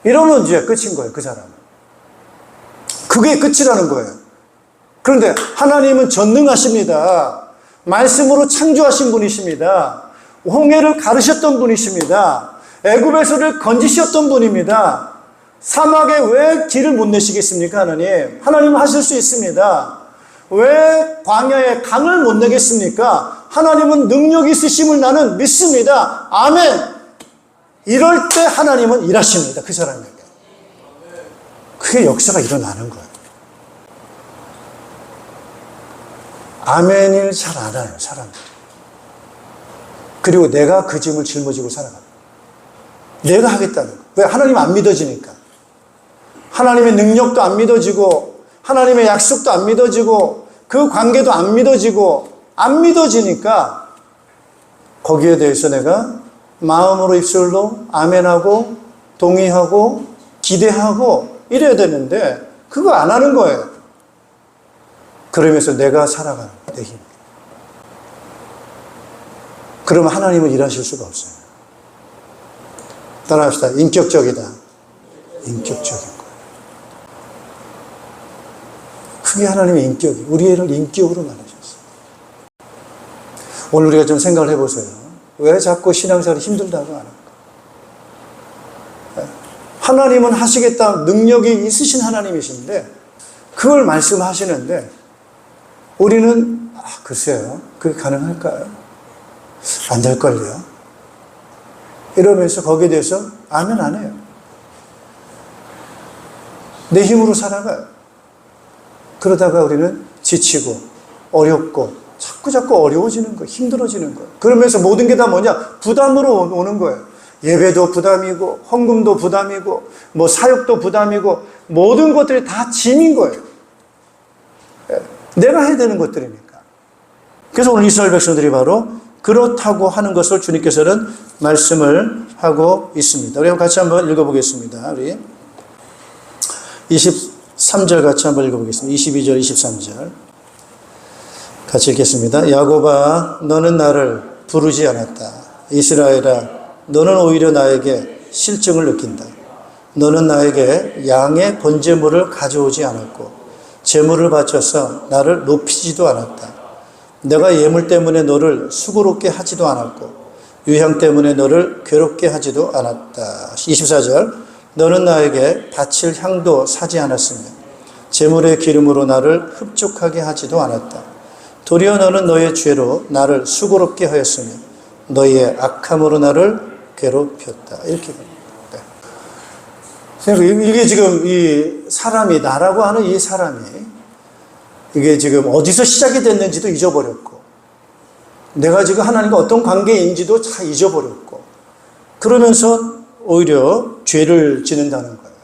S2: 이러면 이제 끝인 거예요, 그 사람은. 그게 끝이라는 거예요. 그런데 하나님은 전능하십니다. 말씀으로 창조하신 분이십니다. 홍해를 가르셨던 분이십니다. 애굽에서를 건지셨던 분입니다. 사막에 왜 길을 못 내시겠습니까, 하나님? 하나님은 하실 수 있습니다. 왜 광야에 강을 못 내겠습니까? 하나님은 능력이 있으심을 나는 믿습니다. 아멘. 이럴 때 하나님은 일하십니다, 그 사람에게. 그게 역사가 일어나는 거예요. 아멘을 잘 알아요, 사람들이. 그리고 내가 그 짐을 짊어지고 살아갑니다. 내가 하겠다는 거예요. 왜? 하나님 안 믿어지니까. 하나님의 능력도 안 믿어지고, 하나님의 약속도 안 믿어지고, 그 관계도 안 믿어지고, 안 믿어지니까 거기에 대해서 내가 마음으로 입술로 아멘하고 동의하고 기대하고 이래야 되는데 그거 안 하는 거예요. 그러면서 내가 살아가는 내 힘. 그러면 하나님은 일하실 수가 없어요. 따라합시다. 인격적이다. 인격적인 거예요. 그게 하나님의 인격이, 우리를 인격으로 만드셨어요. 오늘 우리가 좀 생각을 해보세요. 왜 자꾸 신앙생활이 힘들다고 하는가? 하나님은 하시겠다 능력이 있으신 하나님이신데 그걸 말씀하시는데 우리는 글쎄요, 그게 가능할까요? 안 될걸요? 이러면서 거기에 대해서 아멘 안 해요. 내 힘으로 살아가요. 그러다가 우리는 지치고 어렵고 자꾸 어려워지는 거예요. 힘들어지는 거예요. 그러면서 모든 게 다 뭐냐? 부담으로 오는 거예요. 예배도 부담이고 헌금도 부담이고 뭐 사역도 부담이고 모든 것들이 다 짐인 거예요. 내가 해야 되는 것들이니까. 그래서 오늘 이스라엘 백성들이 바로 그렇다고 하는 것을 주님께서는 말씀을 하고 있습니다. 우리 같이 한번 읽어보겠습니다. 우리 23절 같이 한번 읽어보겠습니다. 22절, 23절 같이 읽겠습니다. 야곱아, 너는 나를 부르지 않았다. 이스라엘아, 너는 오히려 나에게 실증을 느낀다. 너는 나에게 양의 번제물을 가져오지 않았고 제물을 바쳐서 나를 높이지도 않았다. 내가 예물 때문에 너를 수고롭게 하지도 않았고 유향 때문에 너를 괴롭게 하지도 않았다. 24절 너는 나에게 바칠 향도 사지 않았으며 제물의 기름으로 나를 흡족하게 하지도 않았다. 도리어 너는 너의 죄로 나를 수고롭게 하였으며 너희의 악함으로 나를 괴롭혔다. 이렇게 됩니다. 이게 지금 이 사람이, 나라고 하는 이 사람이 이게 지금 어디서 시작이 됐는지도 잊어버렸고 내가 지금 하나님과 어떤 관계인지도 다 잊어버렸고 그러면서 오히려 죄를 짓는다는 거예요.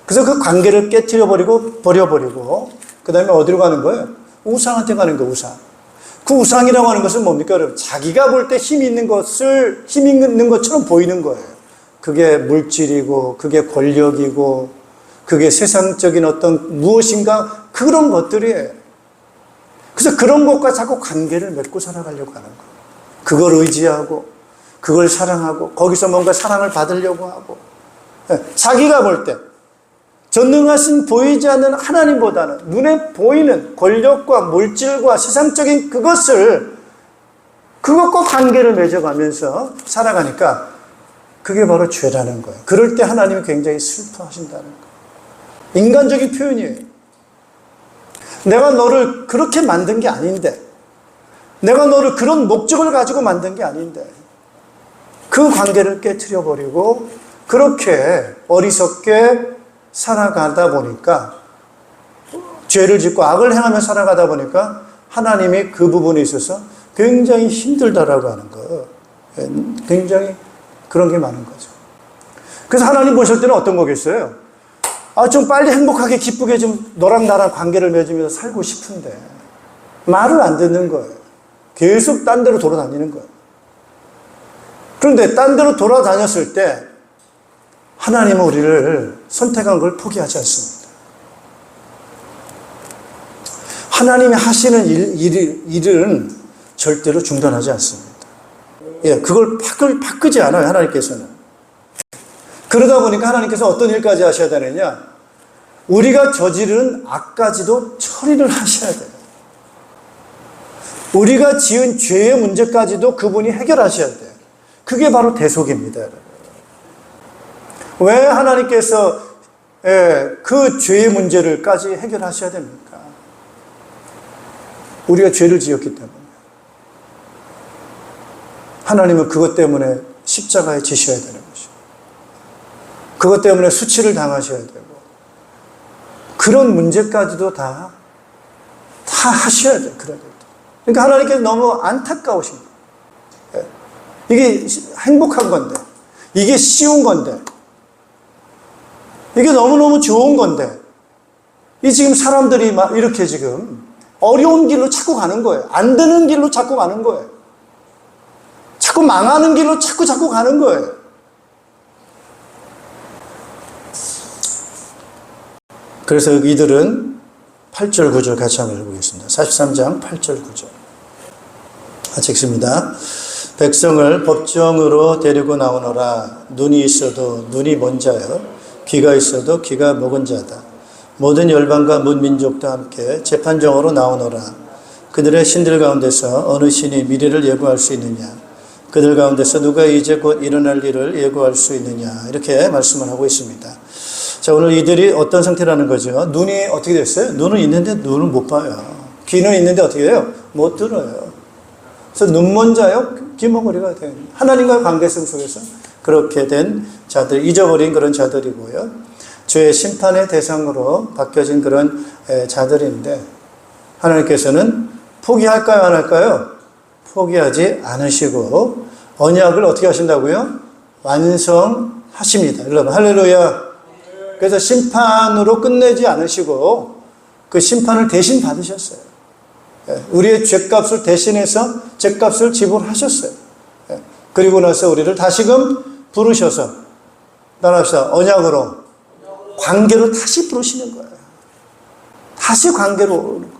S2: 그래서 그 관계를 깨트려버리고 버려버리고 그 다음에 어디로 가는 거예요? 우상한테 가는 거예요. 우상. 그 우상이라고 하는 것은 뭡니까? 여러분, 자기가 볼 때 힘이 있는 것을 힘 있는 것처럼 보이는 거예요. 그게 물질이고 그게 권력이고 그게 세상적인 어떤 무엇인가 그런 것들이에요. 그래서 그런 것과 자꾸 관계를 맺고 살아가려고 하는 거예요. 그걸 의지하고 그걸 사랑하고 거기서 뭔가 사랑을 받으려고 하고 자기가 볼 때 전능하신 보이지 않는 하나님보다는 눈에 보이는 권력과 물질과 세상적인 그것과 관계를 맺어가면서 살아가니까 그게 바로 죄라는 거예요. 그럴 때 하나님이 굉장히 슬퍼하신다는 거예요. 인간적인 표현이에요. 내가 너를 그렇게 만든 게 아닌데 내가 너를 그런 목적을 가지고 만든 게 아닌데 그 관계를 깨트려버리고 그렇게 어리석게 살아가다 보니까 죄를 짓고 악을 행하며 살아가다 보니까 하나님이 그 부분에 있어서 굉장히 힘들다라고 하는 거. 굉장히 그런 게 많은 거죠. 그래서 하나님 보실 때는 어떤 거겠어요? 좀 빨리 행복하게 기쁘게 좀 너랑 나랑 관계를 맺으면서 살고 싶은데 말을 안 듣는 거예요. 계속 딴 데로 돌아다니는 거예요. 그런데 딴 데로 돌아다녔을 때 하나님은 우리를 선택한 걸 포기하지 않습니다. 하나님이 하시는 일은 절대로 중단하지 않습니다. 그걸 바꾸지 않아요, 하나님께서는. 그러다 보니까 하나님께서 어떤 일까지 하셔야 되느냐? 우리가 저지른 악까지도 처리를 하셔야 돼요. 우리가 지은 죄의 문제까지도 그분이 해결하셔야 돼요. 그게 바로 대속입니다. 왜 하나님께서 그 죄의 문제를까지 해결하셔야 됩니까? 우리가 죄를 지었기 때문에. 하나님은 그것 때문에 십자가에 지셔야 되는 것이죠. 그것 때문에 수치를 당하셔야 되고, 그런 문제까지도 다 하셔야 돼요. 그러니까 하나님께서 너무 안타까우신 거예요. 이게 행복한 건데, 이게 쉬운 건데, 이게 너무너무 좋은 건데, 이 지금 사람들이 막 이렇게 지금 어려운 길로 자꾸 가는 거예요. 안 되는 길로 자꾸 가는 거예요. 자꾸 망하는 길로 자꾸 가는 거예요. 그래서 이들은 8절 9절 같이 한번 읽어보겠습니다. 43장 8절 9절 같이 읽습니다. 백성을 법정으로 데리고 나오너라. 눈이 있어도 눈이 먼 자여, 귀가 있어도 귀가 먹은 자다. 모든 열방과 문민족도 함께 재판정으로 나오너라. 그들의 신들 가운데서 어느 신이 미래를 예고할 수 있느냐? 그들 가운데서 누가 이제 곧 일어날 일을 예고할 수 있느냐? 이렇게 말씀을 하고 있습니다. 자, 오늘 이들이 어떤 상태라는 거죠? 눈이 어떻게 됐어요? 눈은 있는데 눈을 못 봐요. 귀는 있는데 어떻게 해요? 못 들어요. 그래서 눈먼 자요, 귀머거리가 돼요. 하나님과의 관계성 속에서 그렇게 된 자들, 잊어버린 그런 자들이고요. 죄의 심판의 대상으로 바뀌어진 그런 자들인데, 하나님께서는 포기할까요, 안 할까요? 포기하지 않으시고 언약을 어떻게 하신다고요? 완성하십니다. 여러분, 할렐루야. 그래서 심판으로 끝내지 않으시고 그 심판을 대신 받으셨어요. 우리의 죄값을 대신해서 죄값을 지불하셨어요. 그리고 나서 우리를 다시금 부르셔서, 따라합시다, 언약으로, 관계로 다시 부르시는 거예요. 다시 관계로 오는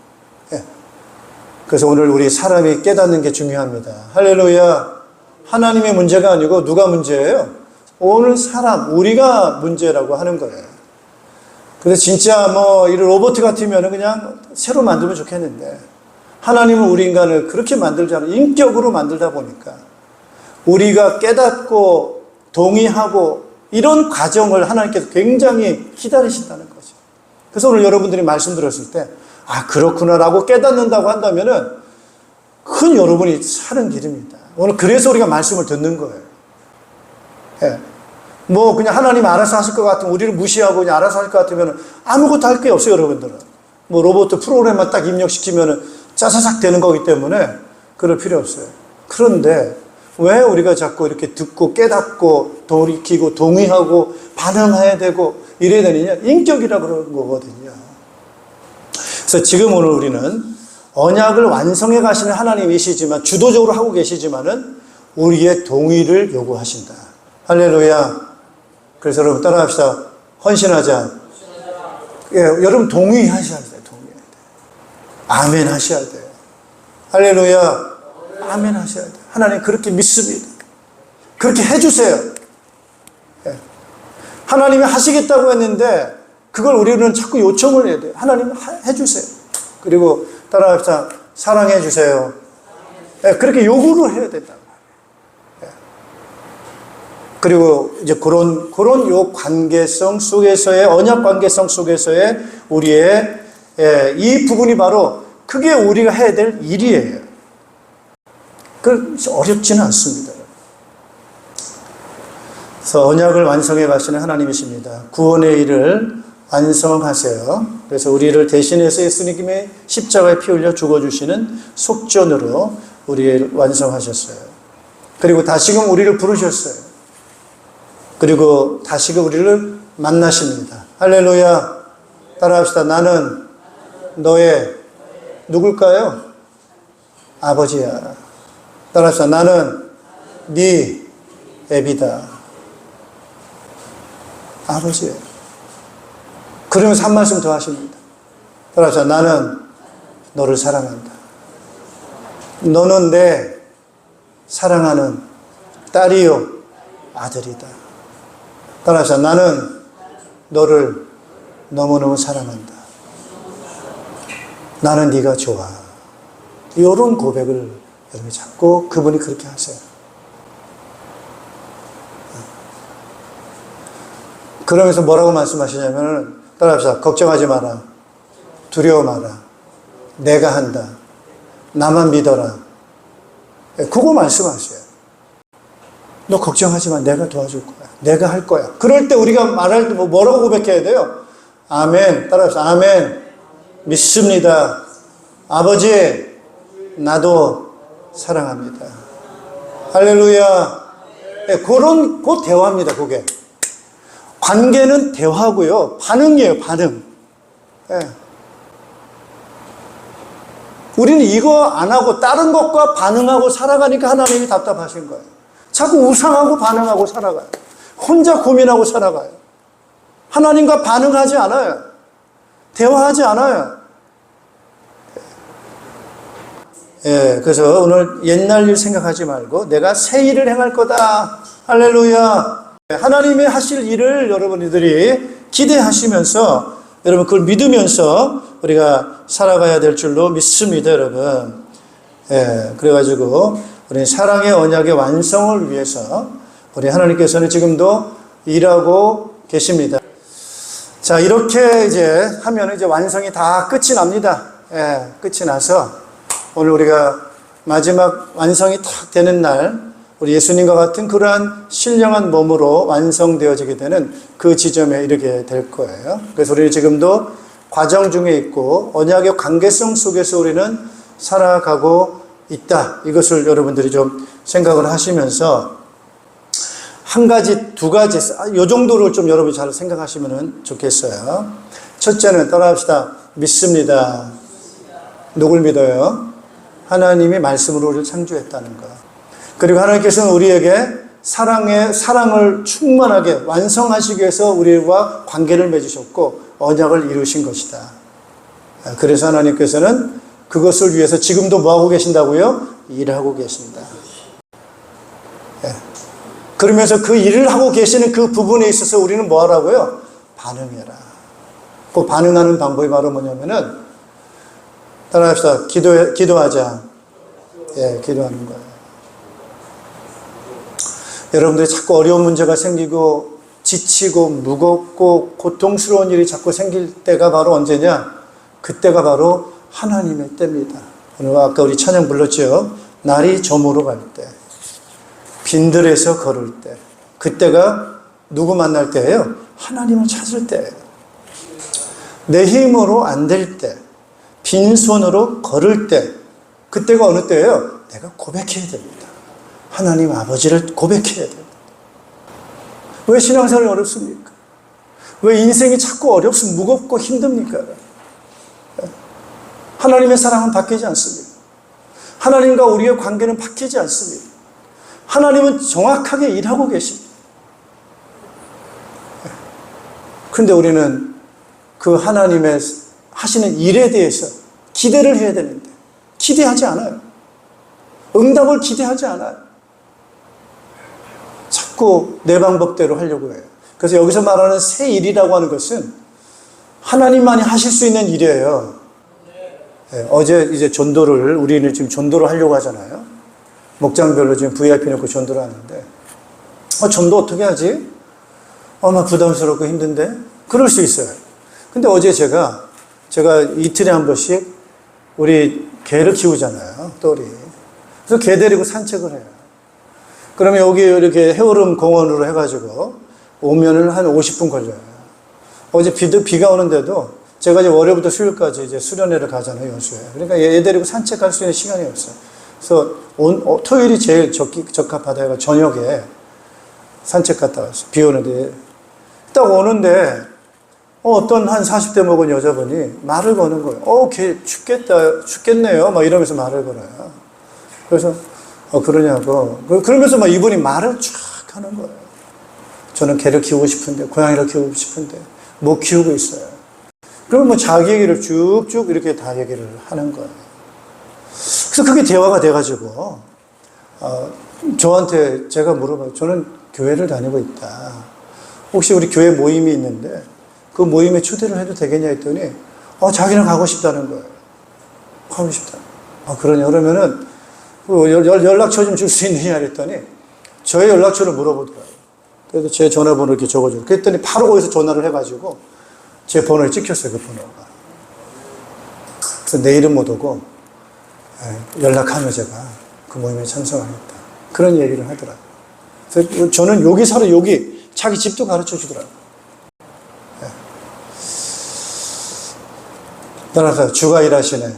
S2: 거예요. 그래서 오늘 우리 사람이 깨닫는 게 중요합니다. 할렐루야. 하나님의 문제가 아니고 누가 문제예요? 오늘 사람, 우리가 문제라고 하는 거예요. 그래서 진짜 이 로봇 같으면 그냥 새로 만들면 좋겠는데, 하나님은 우리 인간을 그렇게 만들잖아요. 인격으로 만들다 보니까 우리가 깨닫고 동의하고 이런 과정을 하나님께서 굉장히 기다리신다는 거죠. 그래서 오늘 여러분들이 말씀 들었을 때, 아, 그렇구나라고 깨닫는다고 한다면은 큰 여러분이 사는 길입니다. 오늘 그래서 우리가 말씀을 듣는 거예요. 그냥 하나님 알아서 하실 것 같으면, 우리를 무시하고 그냥 알아서 할 것 같으면 아무것도 할 게 없어요, 여러분들은. 로봇 프로그램만 딱 입력시키면 짜자작 되는 거기 때문에 그럴 필요 없어요. 그런데 왜 우리가 자꾸 이렇게 듣고 깨닫고 돌이키고 동의하고 반응해야 되고 이래야 되느냐? 인격이라고 그러는 거거든요. 그래서 지금 오늘 우리는 언약을 완성해 가시는 하나님이시지만, 주도적으로 하고 계시지만은 우리의 동의를 요구하신다. 할렐루야. 그래서 여러분 따라합시다. 헌신하자. 여러분 동의하셔야 돼요. 동의해야 돼요. 아멘 하셔야 돼요. 할렐루야. 아멘 하셔야 돼요. 하나님 그렇게 믿습니다. 그렇게 해주세요. 하나님이 하시겠다고 했는데 그걸 우리는 자꾸 요청을 해야 돼요. 하나님 해주세요. 그리고 따라합시다. 사랑해 주세요. 그렇게 요구를 해야 된다. 그리고 이제 그런 요 관계성 속에서의, 언약 관계성 속에서의 우리의 이 부분이 바로 그게 우리가 해야 될 일이에요. 그 어렵지는 않습니다. 그래서 언약을 완성해 가시는 하나님이십니다. 구원의 일을 완성하세요. 그래서 우리를 대신해서 예수님의 십자가에 피 흘려 죽어주시는 속전으로 우리를 완성하셨어요. 그리고 다시금 우리를 부르셨어요. 그리고 다시금 우리를 만나십니다. 할렐루야. 따라합시다. 나는 너의 누굴까요? 아버지야. 따라합시다. 나는 네 애비다. 아버지예요. 그러면서 한 말씀 더 하십니다. 따라합시다. 나는 너를 사랑한다. 너는 내 사랑하는 딸이요 아들이다. 따라서 나는 너를 너무너무 사랑한다. 나는 네가 좋아. 이런 고백을 여러분이 자꾸 그분이 그렇게 하세요. 그러면서 뭐라고 말씀하시냐면 따라합시다. 걱정하지 마라. 두려워 마라. 내가 한다. 나만 믿어라. 그거 말씀하세요. 너 걱정하지 마. 내가 도와줄 거야. 내가 할 거야. 그럴 때 우리가 말할 때 뭐라고 고백해야 돼요? 아멘. 따라합시다. 아멘. 믿습니다. 아버지, 나도 사랑합니다. 할렐루야. 그 대화입니다, 그게. 관계는 대화고요. 반응이에요, 반응. 예. 우리는 이거 안 하고 다른 것과 반응하고 살아가니까 하나님이 답답하신 거예요. 자꾸 우상하고 반응하고 살아가요. 혼자 고민하고 살아가요. 하나님과 반응하지 않아요. 대화하지 않아요. 예, 그래서 오늘 옛날 일 생각하지 말고 내가 새 일을 행할 거다. 할렐루야. 하나님의 하실 일을 여러분들이 기대하시면서 여러분 그걸 믿으면서 우리가 살아가야 될 줄로 믿습니다, 여러분. 예, 그래가지고 우리 사랑의 언약의 완성을 위해서 우리 하나님께서는 지금도 일하고 계십니다. 자, 이렇게 이제 하면 이제 완성이 다 끝이 납니다. 예, 끝이 나서 오늘 우리가 마지막 완성이 탁 되는 날 우리 예수님과 같은 그러한 신령한 몸으로 완성되어지게 되는 그 지점에 이르게 될 거예요. 그래서 우리는 지금도 과정 중에 있고 언약의 관계성 속에서 우리는 살아가고 있다. 이것을 여러분들이 좀 생각을 하시면서 한 가지, 두 가지, 이 정도를 좀 여러분이 잘 생각하시면 좋겠어요. 첫째는 따라합시다. 믿습니다. 누굴 믿어요? 하나님이 말씀으로 우리를 창조했다는 것. 그리고 하나님께서는 우리에게 사랑을 충만하게 완성하시기 위해서 우리와 관계를 맺으셨고 언약을 이루신 것이다. 그래서 하나님께서는 그것을 위해서 지금도 뭐하고 계신다고요? 일하고 계신다. 예. 그러면서 그 일을 하고 계시는 그 부분에 있어서 우리는 뭐 하라고요? 반응해라. 그 반응하는 방법이 바로 뭐냐면은 따라합시다. 기도하자. 예, 기도하는 거예요. 여러분들이 자꾸 어려운 문제가 생기고 지치고 무겁고 고통스러운 일이 자꾸 생길 때가 바로 언제냐? 그때가 바로 하나님의 때입니다. 오늘 아까 우리 찬양 불렀죠? 날이 저물어 갈 때, 빈들에서 걸을 때, 그때가 누구 만날 때예요? 하나님을 찾을 때예요. 내 힘으로 안 될 때, 빈손으로 걸을 때, 그때가 어느 때예요? 내가 고백해야 됩니다. 하나님 아버지를 고백해야 됩니다. 왜 신앙생활이 어렵습니까? 왜 인생이 자꾸 어렵습니까? 무겁고 힘듭니까? 하나님의 사랑은 바뀌지 않습니다. 하나님과 우리의 관계는 바뀌지 않습니다. 하나님은 정확하게 일하고 계십니다. 그런데 우리는 그 하나님의 하시는 일에 대해서 기대를 해야 되는데 기대하지 않아요. 응답을 기대하지 않아요. 자꾸 내 방법대로 하려고 해요. 그래서 여기서 말하는 새 일이라고 하는 것은 하나님만이 하실 수 있는 일이에요. 네, 어제 이제 전도를 우리는 지금 전도를 하려고 하잖아요. 목장별로 지금 VIP 놓고 전도를 하는데 전도 어떻게 하지? 막 부담스럽고 힘든데? 그럴 수 있어요. 근데 어제 제가 이틀에 한 번씩 우리 개를 키우잖아요. 또리. 그래서 개 데리고 산책을 해요. 그러면 여기 이렇게 해오름 공원으로 해가지고 오면은 한 50분 걸려요. 어제 비가 오는데도 제가 이제 월요일부터 수요일까지 이제 수련회를 가잖아요, 여수에. 그러니까 얘 데리고 산책할 수 있는 시간이 없어요. 그래서 토요일이 제일 적합하다가 저녁에 산책 갔다 왔어요. 비 오는데. 딱 오는데, 어떤 한 40대 먹은 여자분이 말을 거는 거예요. 걔 죽겠네요. 막 이러면서 말을 걸어요. 그래서, 그러냐고. 그러면서 막 이분이 말을 쫙 하는 거예요. 저는 개를 키우고 싶은데, 고양이를 키우고 싶은데, 못 키우고 있어요. 그러면 뭐 자기 얘기를 쭉쭉 이렇게 다 얘기를 하는 거예요. 그래서 그게 대화가 돼가지고, 저한테 제가 물어봐요. 저는 교회를 다니고 있다. 혹시 우리 교회 모임이 있는데 그 모임에 초대를 해도 되겠냐 했더니 자기는 가고 싶다는 거예요. 가고 싶다. 그러냐. 그러면은 연락처 좀 줄 수 있느냐 그랬더니 저의 연락처를 물어보더라고요. 그래서 제 전화번호 이렇게 적어줘요. 그랬더니 바로 거기서 전화를 해가지고 제 번호를 찍혔어요. 그 번호가. 그래서 내일은 못 오고 연락하며 제가 그 모임에 참석하겠다. 그런 얘기를 하더라고요. 그래서 저는 여기 살아 여기 자기 집도 가르쳐 주더라고요. 따라서 주가 일하시네.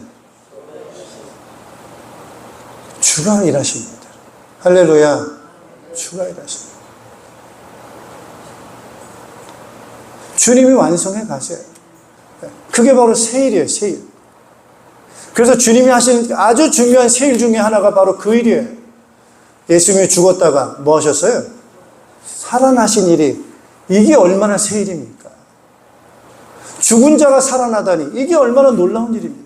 S2: 주가 일하십니다. 할렐루야. 주가 일하십니다. 주님이 완성해 가세요. 그게 바로 세일이에요. 세일. 그래서 주님이 하신 아주 중요한 세일 중에 하나가 바로 그 일이에요. 예수님이 죽었다가 뭐 하셨어요? 살아나신 일이 이게 얼마나 세일입니까? 죽은 자가 살아나다니 이게 얼마나 놀라운 일입니까?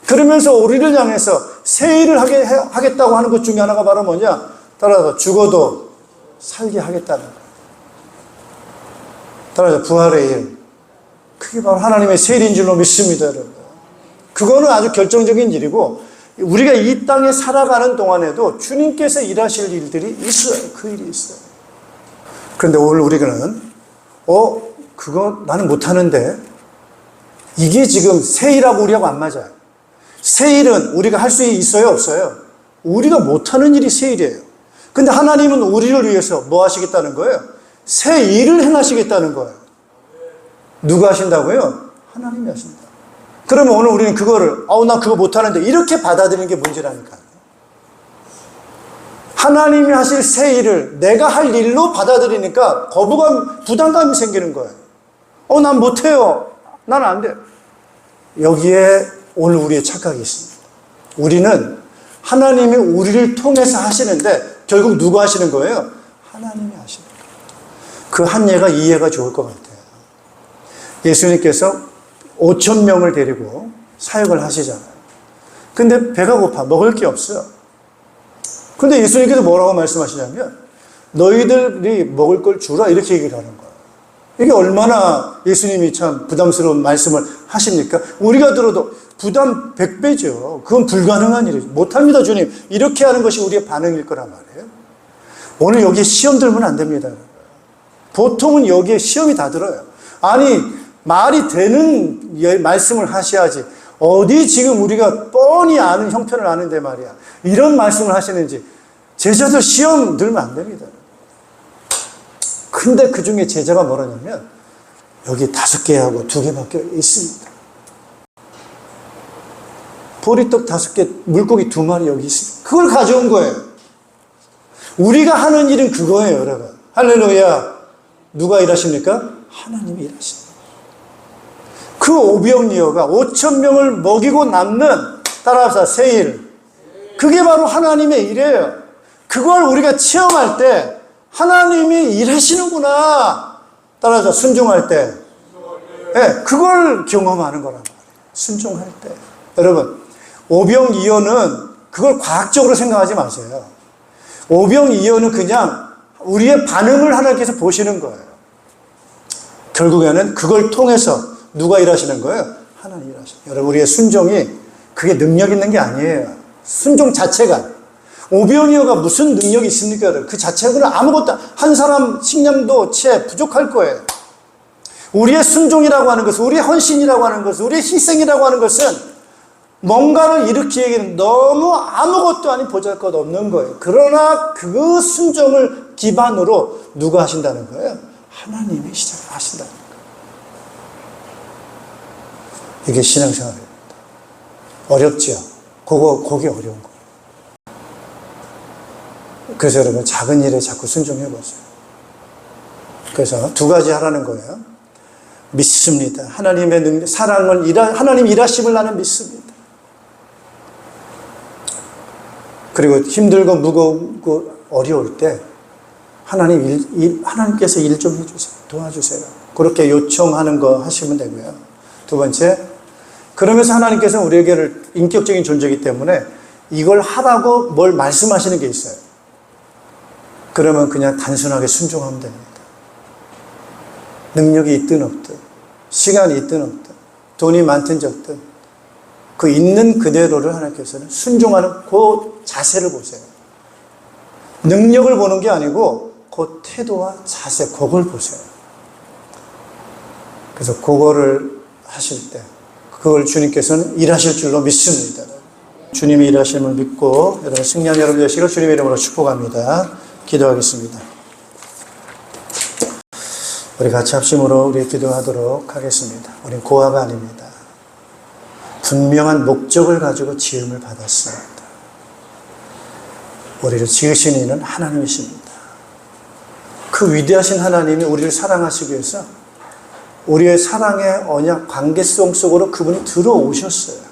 S2: 그러면서 우리를 향해서 세일을 하겠다고 하는 것 중에 하나가 바로 뭐냐? 따라서 죽어도 살게 하겠다는 거예요. 따라서 부활의 일. 그게 바로 하나님의 세일인 줄로 믿습니다, 여러분. 그거는 아주 결정적인 일이고 우리가 이 땅에 살아가는 동안에도 주님께서 일하실 일들이 있어요. 그 일이 있어요. 그런데 오늘 우리는 그거 나는 못하는데 이게 지금 세일하고 우리하고 안 맞아요. 세일은 우리가 할 수 있어요? 없어요? 우리가 못하는 일이 세일이에요. 근데 하나님은 우리를 위해서 뭐 하시겠다는 거예요? 새 일을 행하시겠다는 거예요. 누가 하신다고요? 하나님이 하신다. 그러면 오늘 우리는 그거를 나 그거 못하는데 이렇게 받아들이는 게 문제라니까요. 하나님이 하실 새 일을 내가 할 일로 받아들이니까 거부감, 부담감이 생기는 거예요. 난 못해요. 난 안 돼. 여기에 오늘 우리의 착각이 있습니다. 우리는 하나님이 우리를 통해서 하시는데 결국 누가 하시는 거예요? 하나님이 하시는 거예요. 그 한 예가 이해가 좋을 것 같아요. 예수님께서 5,000명을 데리고 사역을 하시잖아요. 근데 배가 고파. 먹을 게 없어요. 근데 예수님께서 뭐라고 말씀하시냐면 너희들이 먹을 걸 주라 이렇게 얘기를 하는 거예요. 이게 얼마나 예수님이 참 부담스러운 말씀을 하십니까? 우리가 들어도 부담 100배죠. 그건 불가능한 일이죠. 못합니다, 주님. 이렇게 하는 것이 우리의 반응일 거란 말이에요. 오늘 여기에 시험 들면 안 됩니다. 보통은 여기에 시험이 다 들어요. 아니, 말이 되는 말씀을 하셔야지. 어디 지금 우리가 뻔히 아는 형편을 아는데 말이야. 이런 말씀을 하시는지 제자들 시험 들면 안 됩니다. 근데 그 중에 제자가 뭐라냐면 여기 5개하고 2개밖에 있습니다. 보리떡 5개, 물고기 2마리 여기 있습니다. 그걸 가져온 거예요. 우리가 하는 일은 그거예요, 여러분. 할렐루야. 누가 일하십니까? 하나님이 일하십니다. 그 오병이어가 5,000명을 먹이고 남는 따라서 세일. 그게 바로 하나님의 일이에요. 그걸 우리가 체험할 때 하나님이 일하시는구나. 따라서 순종할 때. 네, 그걸 경험하는 거란 말이에요. 순종할 때. 여러분, 오병이어는 그걸 과학적으로 생각하지 마세요. 오병이어는 그냥 우리의 반응을 하나님께서 보시는 거예요. 결국에는 그걸 통해서 누가 일하시는 거예요? 하나님 일하시는 거예요. 여러분, 우리의 순종이 그게 능력 있는 게 아니에요. 순종 자체가. 오병이어가 무슨 능력이 있습니까? 그 자체는 아무것도, 한 사람 식량도 채 부족할 거예요. 우리의 순종이라고 하는 것은, 우리의 헌신이라고 하는 것은, 우리의 희생이라고 하는 것은 뭔가를 일으키기에는 너무 아무것도 아닌 보잘것 없는 거예요. 그러나 그 순종을 기반으로 누가 하신다는 거예요? 하나님이 시작하신다는 거예요. 이게 신앙생활입니다. 어렵죠? 그게 어려운 거예요. 그래서 여러분, 작은 일에 자꾸 순종해 보세요. 그래서 2가지 하라는 거예요. 믿습니다. 하나님의 능력, 사랑을, 하나님 일하심을 나는 믿습니다. 그리고 힘들고 무겁고 어려울 때 하나님께서 일 좀 해주세요. 도와주세요. 그렇게 요청하는 거 하시면 되고요. 2번째, 그러면서 하나님께서 우리에게 인격적인 존재이기 때문에 이걸 하라고 뭘 말씀하시는 게 있어요. 그러면 그냥 단순하게 순종하면 됩니다. 능력이 있든 없든, 시간이 있든 없든, 돈이 많든 적든, 그 있는 그대로를 하나님께서는 순종하는 그 자세를 보세요. 능력을 보는 게 아니고 그 태도와 자세, 그걸 보세요. 그래서 그거를 하실 때 그걸 주님께서는 일하실 줄로 믿습니다. 주님이 일하심을 믿고 여러분 승리한 여러분 되시기를 주님의 이름으로 축복합니다. 기도하겠습니다. 우리 같이 합심으로 우리 기도하도록 하겠습니다. 우린 고아가 아닙니다. 분명한 목적을 가지고 지음을 받았습니다. 우리를 지으신 이는 하나님이십니다. 그 위대하신 하나님이 우리를 사랑하시기 위해서 우리의 사랑의 언약 관계성 속으로 그분이 들어오셨어요.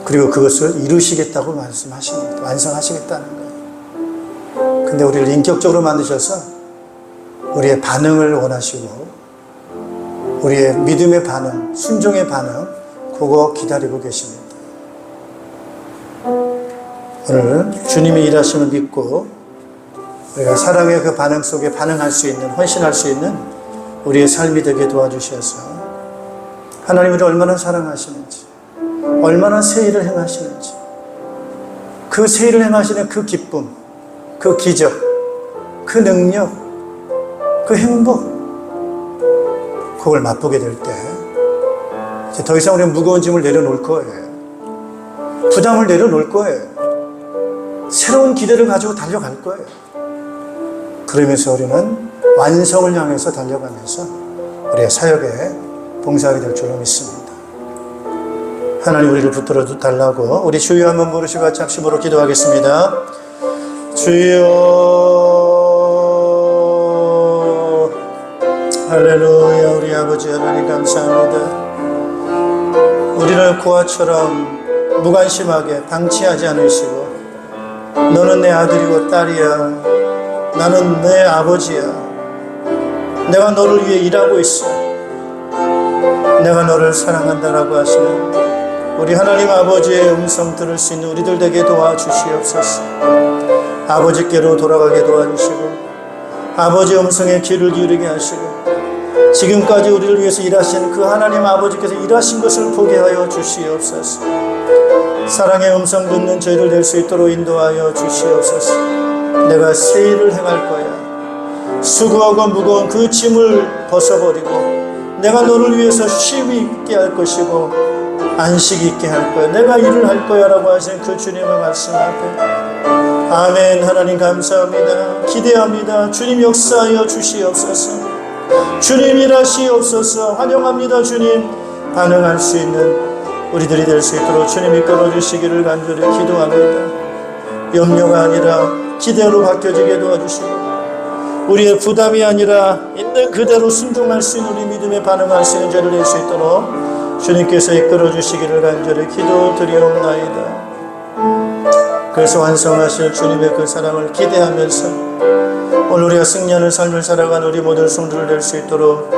S2: 그리고 그것을 이루시겠다고 말씀하십니다. 완성하시겠다는 거예요. 근데 우리를 인격적으로 만드셔서 우리의 반응을 원하시고 우리의 믿음의 반응, 순종의 반응, 그거 기다리고 계십니다. 오늘 주님이 일하심을 믿고 우리가 사랑의 그 반응 속에 반응할 수 있는, 헌신할 수 있는 우리의 삶이 되게 도와주셔서 하나님 우리를 얼마나 사랑하시는지, 얼마나 새 일을 행하시는지, 그 새 일을 행하시는 그 기쁨, 그 기적, 그 능력, 그 행복, 그걸 맛보게 될 때 이제 더 이상 우리는 무거운 짐을 내려놓을 거예요. 부담을 내려놓을 거예요. 새로운 기대를 가지고 달려갈 거예요. 그러면서 우리는 완성을 향해서 달려가면서 우리의 사역에 봉사하게 될 줄로 믿습니다. 하나님 우리를 붙들어 달라고 우리 주여 한번 부르시고 같이 합심으로 기도하겠습니다. 주여, 할렐루야. 우리 아버지 하나님 감사합니다. 우리를 고아처럼 무관심하게 방치하지 않으시고 너는 내 아들이고 딸이야, 나는 내 아버지야, 내가 너를 위해 일하고 있어, 내가 너를 사랑한다라고 하시는 우리 하나님 아버지의 음성 들을 수 있는 우리들 되게 도와주시옵소서. 아버지께로 돌아가게 도와주시고 아버지의 음성에 귀를 기울이게 하시고 지금까지 우리를 위해서 일하신 그 하나님 아버지께서 일하신 것을 보게 하여 주시옵소서. 사랑의 음성 듣는 저희들 될 수 있도록 인도하여 주시옵소서. 내가 새 일을 행할 거야. 수고하고 무거운 그 짐을 벗어버리고 내가 너를 위해서 쉼이 있게 할 것이고 안식이 있게 할 거야. 내가 일을 할 거야 라고 하신 그 주님의 말씀 앞에 아멘. 하나님 감사합니다. 기대합니다. 주님 역사하여 주시옵소서. 주님 일하시옵소서. 환영합니다. 주님 반응할 수 있는 우리들이 될 수 있도록 주님이 끌어주시기를 간절히 기도합니다. 염려가 아니라 기대로 바뀌어지게 도와주시고 우리의 부담이 아니라 있는 그대로 순종할 수 있는 우리 믿음에 반응할 수 있는 자를 낼 수 있도록 주님께서 이끌어 주시기를 간절히 기도드리옵나이다. 그래서 완성하실 주님의 그 사랑을 기대하면서 오늘 우리가 승리하는 삶을 살아가는 우리 모든 성도들 될 수 있도록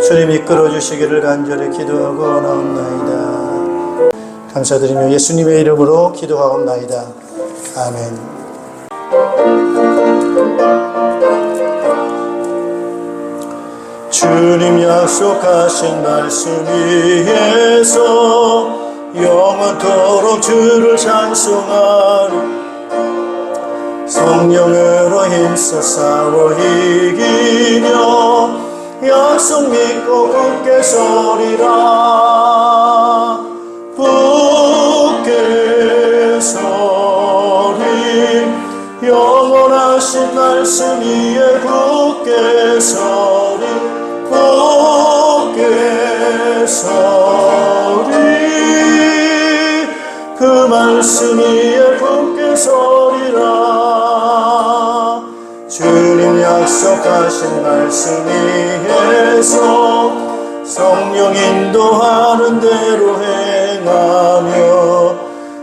S2: 주님 이끌어 주시기를 간절히 기도하고 나옵나이다. 감사드리며 예수님의 이름으로 기도하옵나이다. 아멘. 주님 약속하신 말씀 위에서 영원토록 주를 찬송하리. 성령으로 힘써 싸워 이기며 약속 믿고 굳게 서리라. 굳게 서리. 영원하신 말씀 위에 굳게 서리. 굳게 서리. 그 말씀 위에 굳게 서리라. 주님 약속하신 말씀 위에서 성령 인도하는 대로 행하며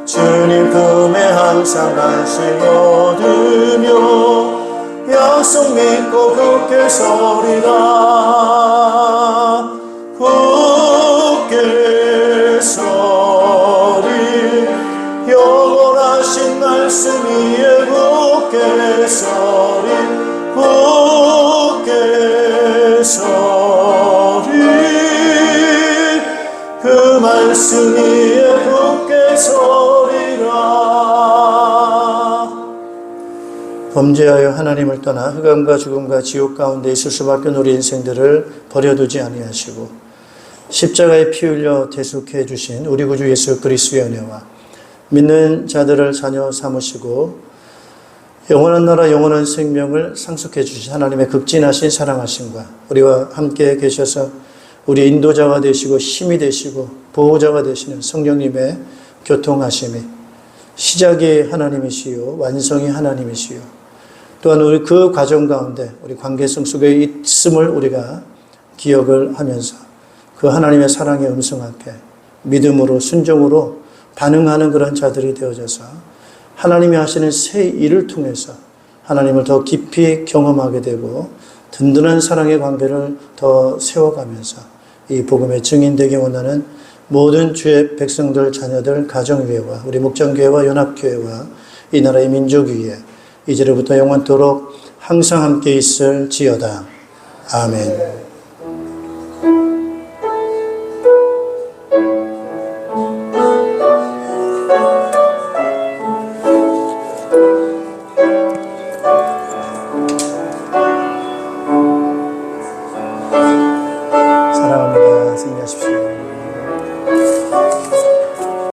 S2: 주님 품에 항상 안식 얻으며 약속 믿고 굳게 서리라. 굳게 서리. 영원하신 말씀 위에 굳게 서리. 말씀 위에 굳게 서리라. 범죄하여 하나님을 떠나 흑암과 죽음과 지옥 가운데 있을 수밖에 없는 우리 인생들을 버려두지 아니하시고 십자가에 피 흘려 대속해 주신 우리 구주 예수 그리스도의 은혜와 믿는 자들을 자녀 삼으시고 영원한 나라 영원한 생명을 상속해 주신 하나님의 극진하신 사랑하심과 우리와 함께 계셔서 우리 인도자가 되시고 힘이 되시고 보호자가 되시는 성령님의 교통하심이 시작이 하나님이시요 완성이 하나님이시요 또한 우리 그 과정 가운데 우리 관계성 속에 있음을 우리가 기억을 하면서 그 하나님의 사랑의 음성 앞에 믿음으로 순종으로 반응하는 그런 자들이 되어져서 하나님이 하시는 새 일을 통해서 하나님을 더 깊이 경험하게 되고 든든한 사랑의 관계를 더 세워가면서 이 복음의 증인되기 원하는 모든 주의 백성들, 자녀들, 가정위회와 우리 목장교회와 연합교회와 이 나라의 민족 위에 이제로부터 영원토록 항상 함께 있을지어다. 아멘.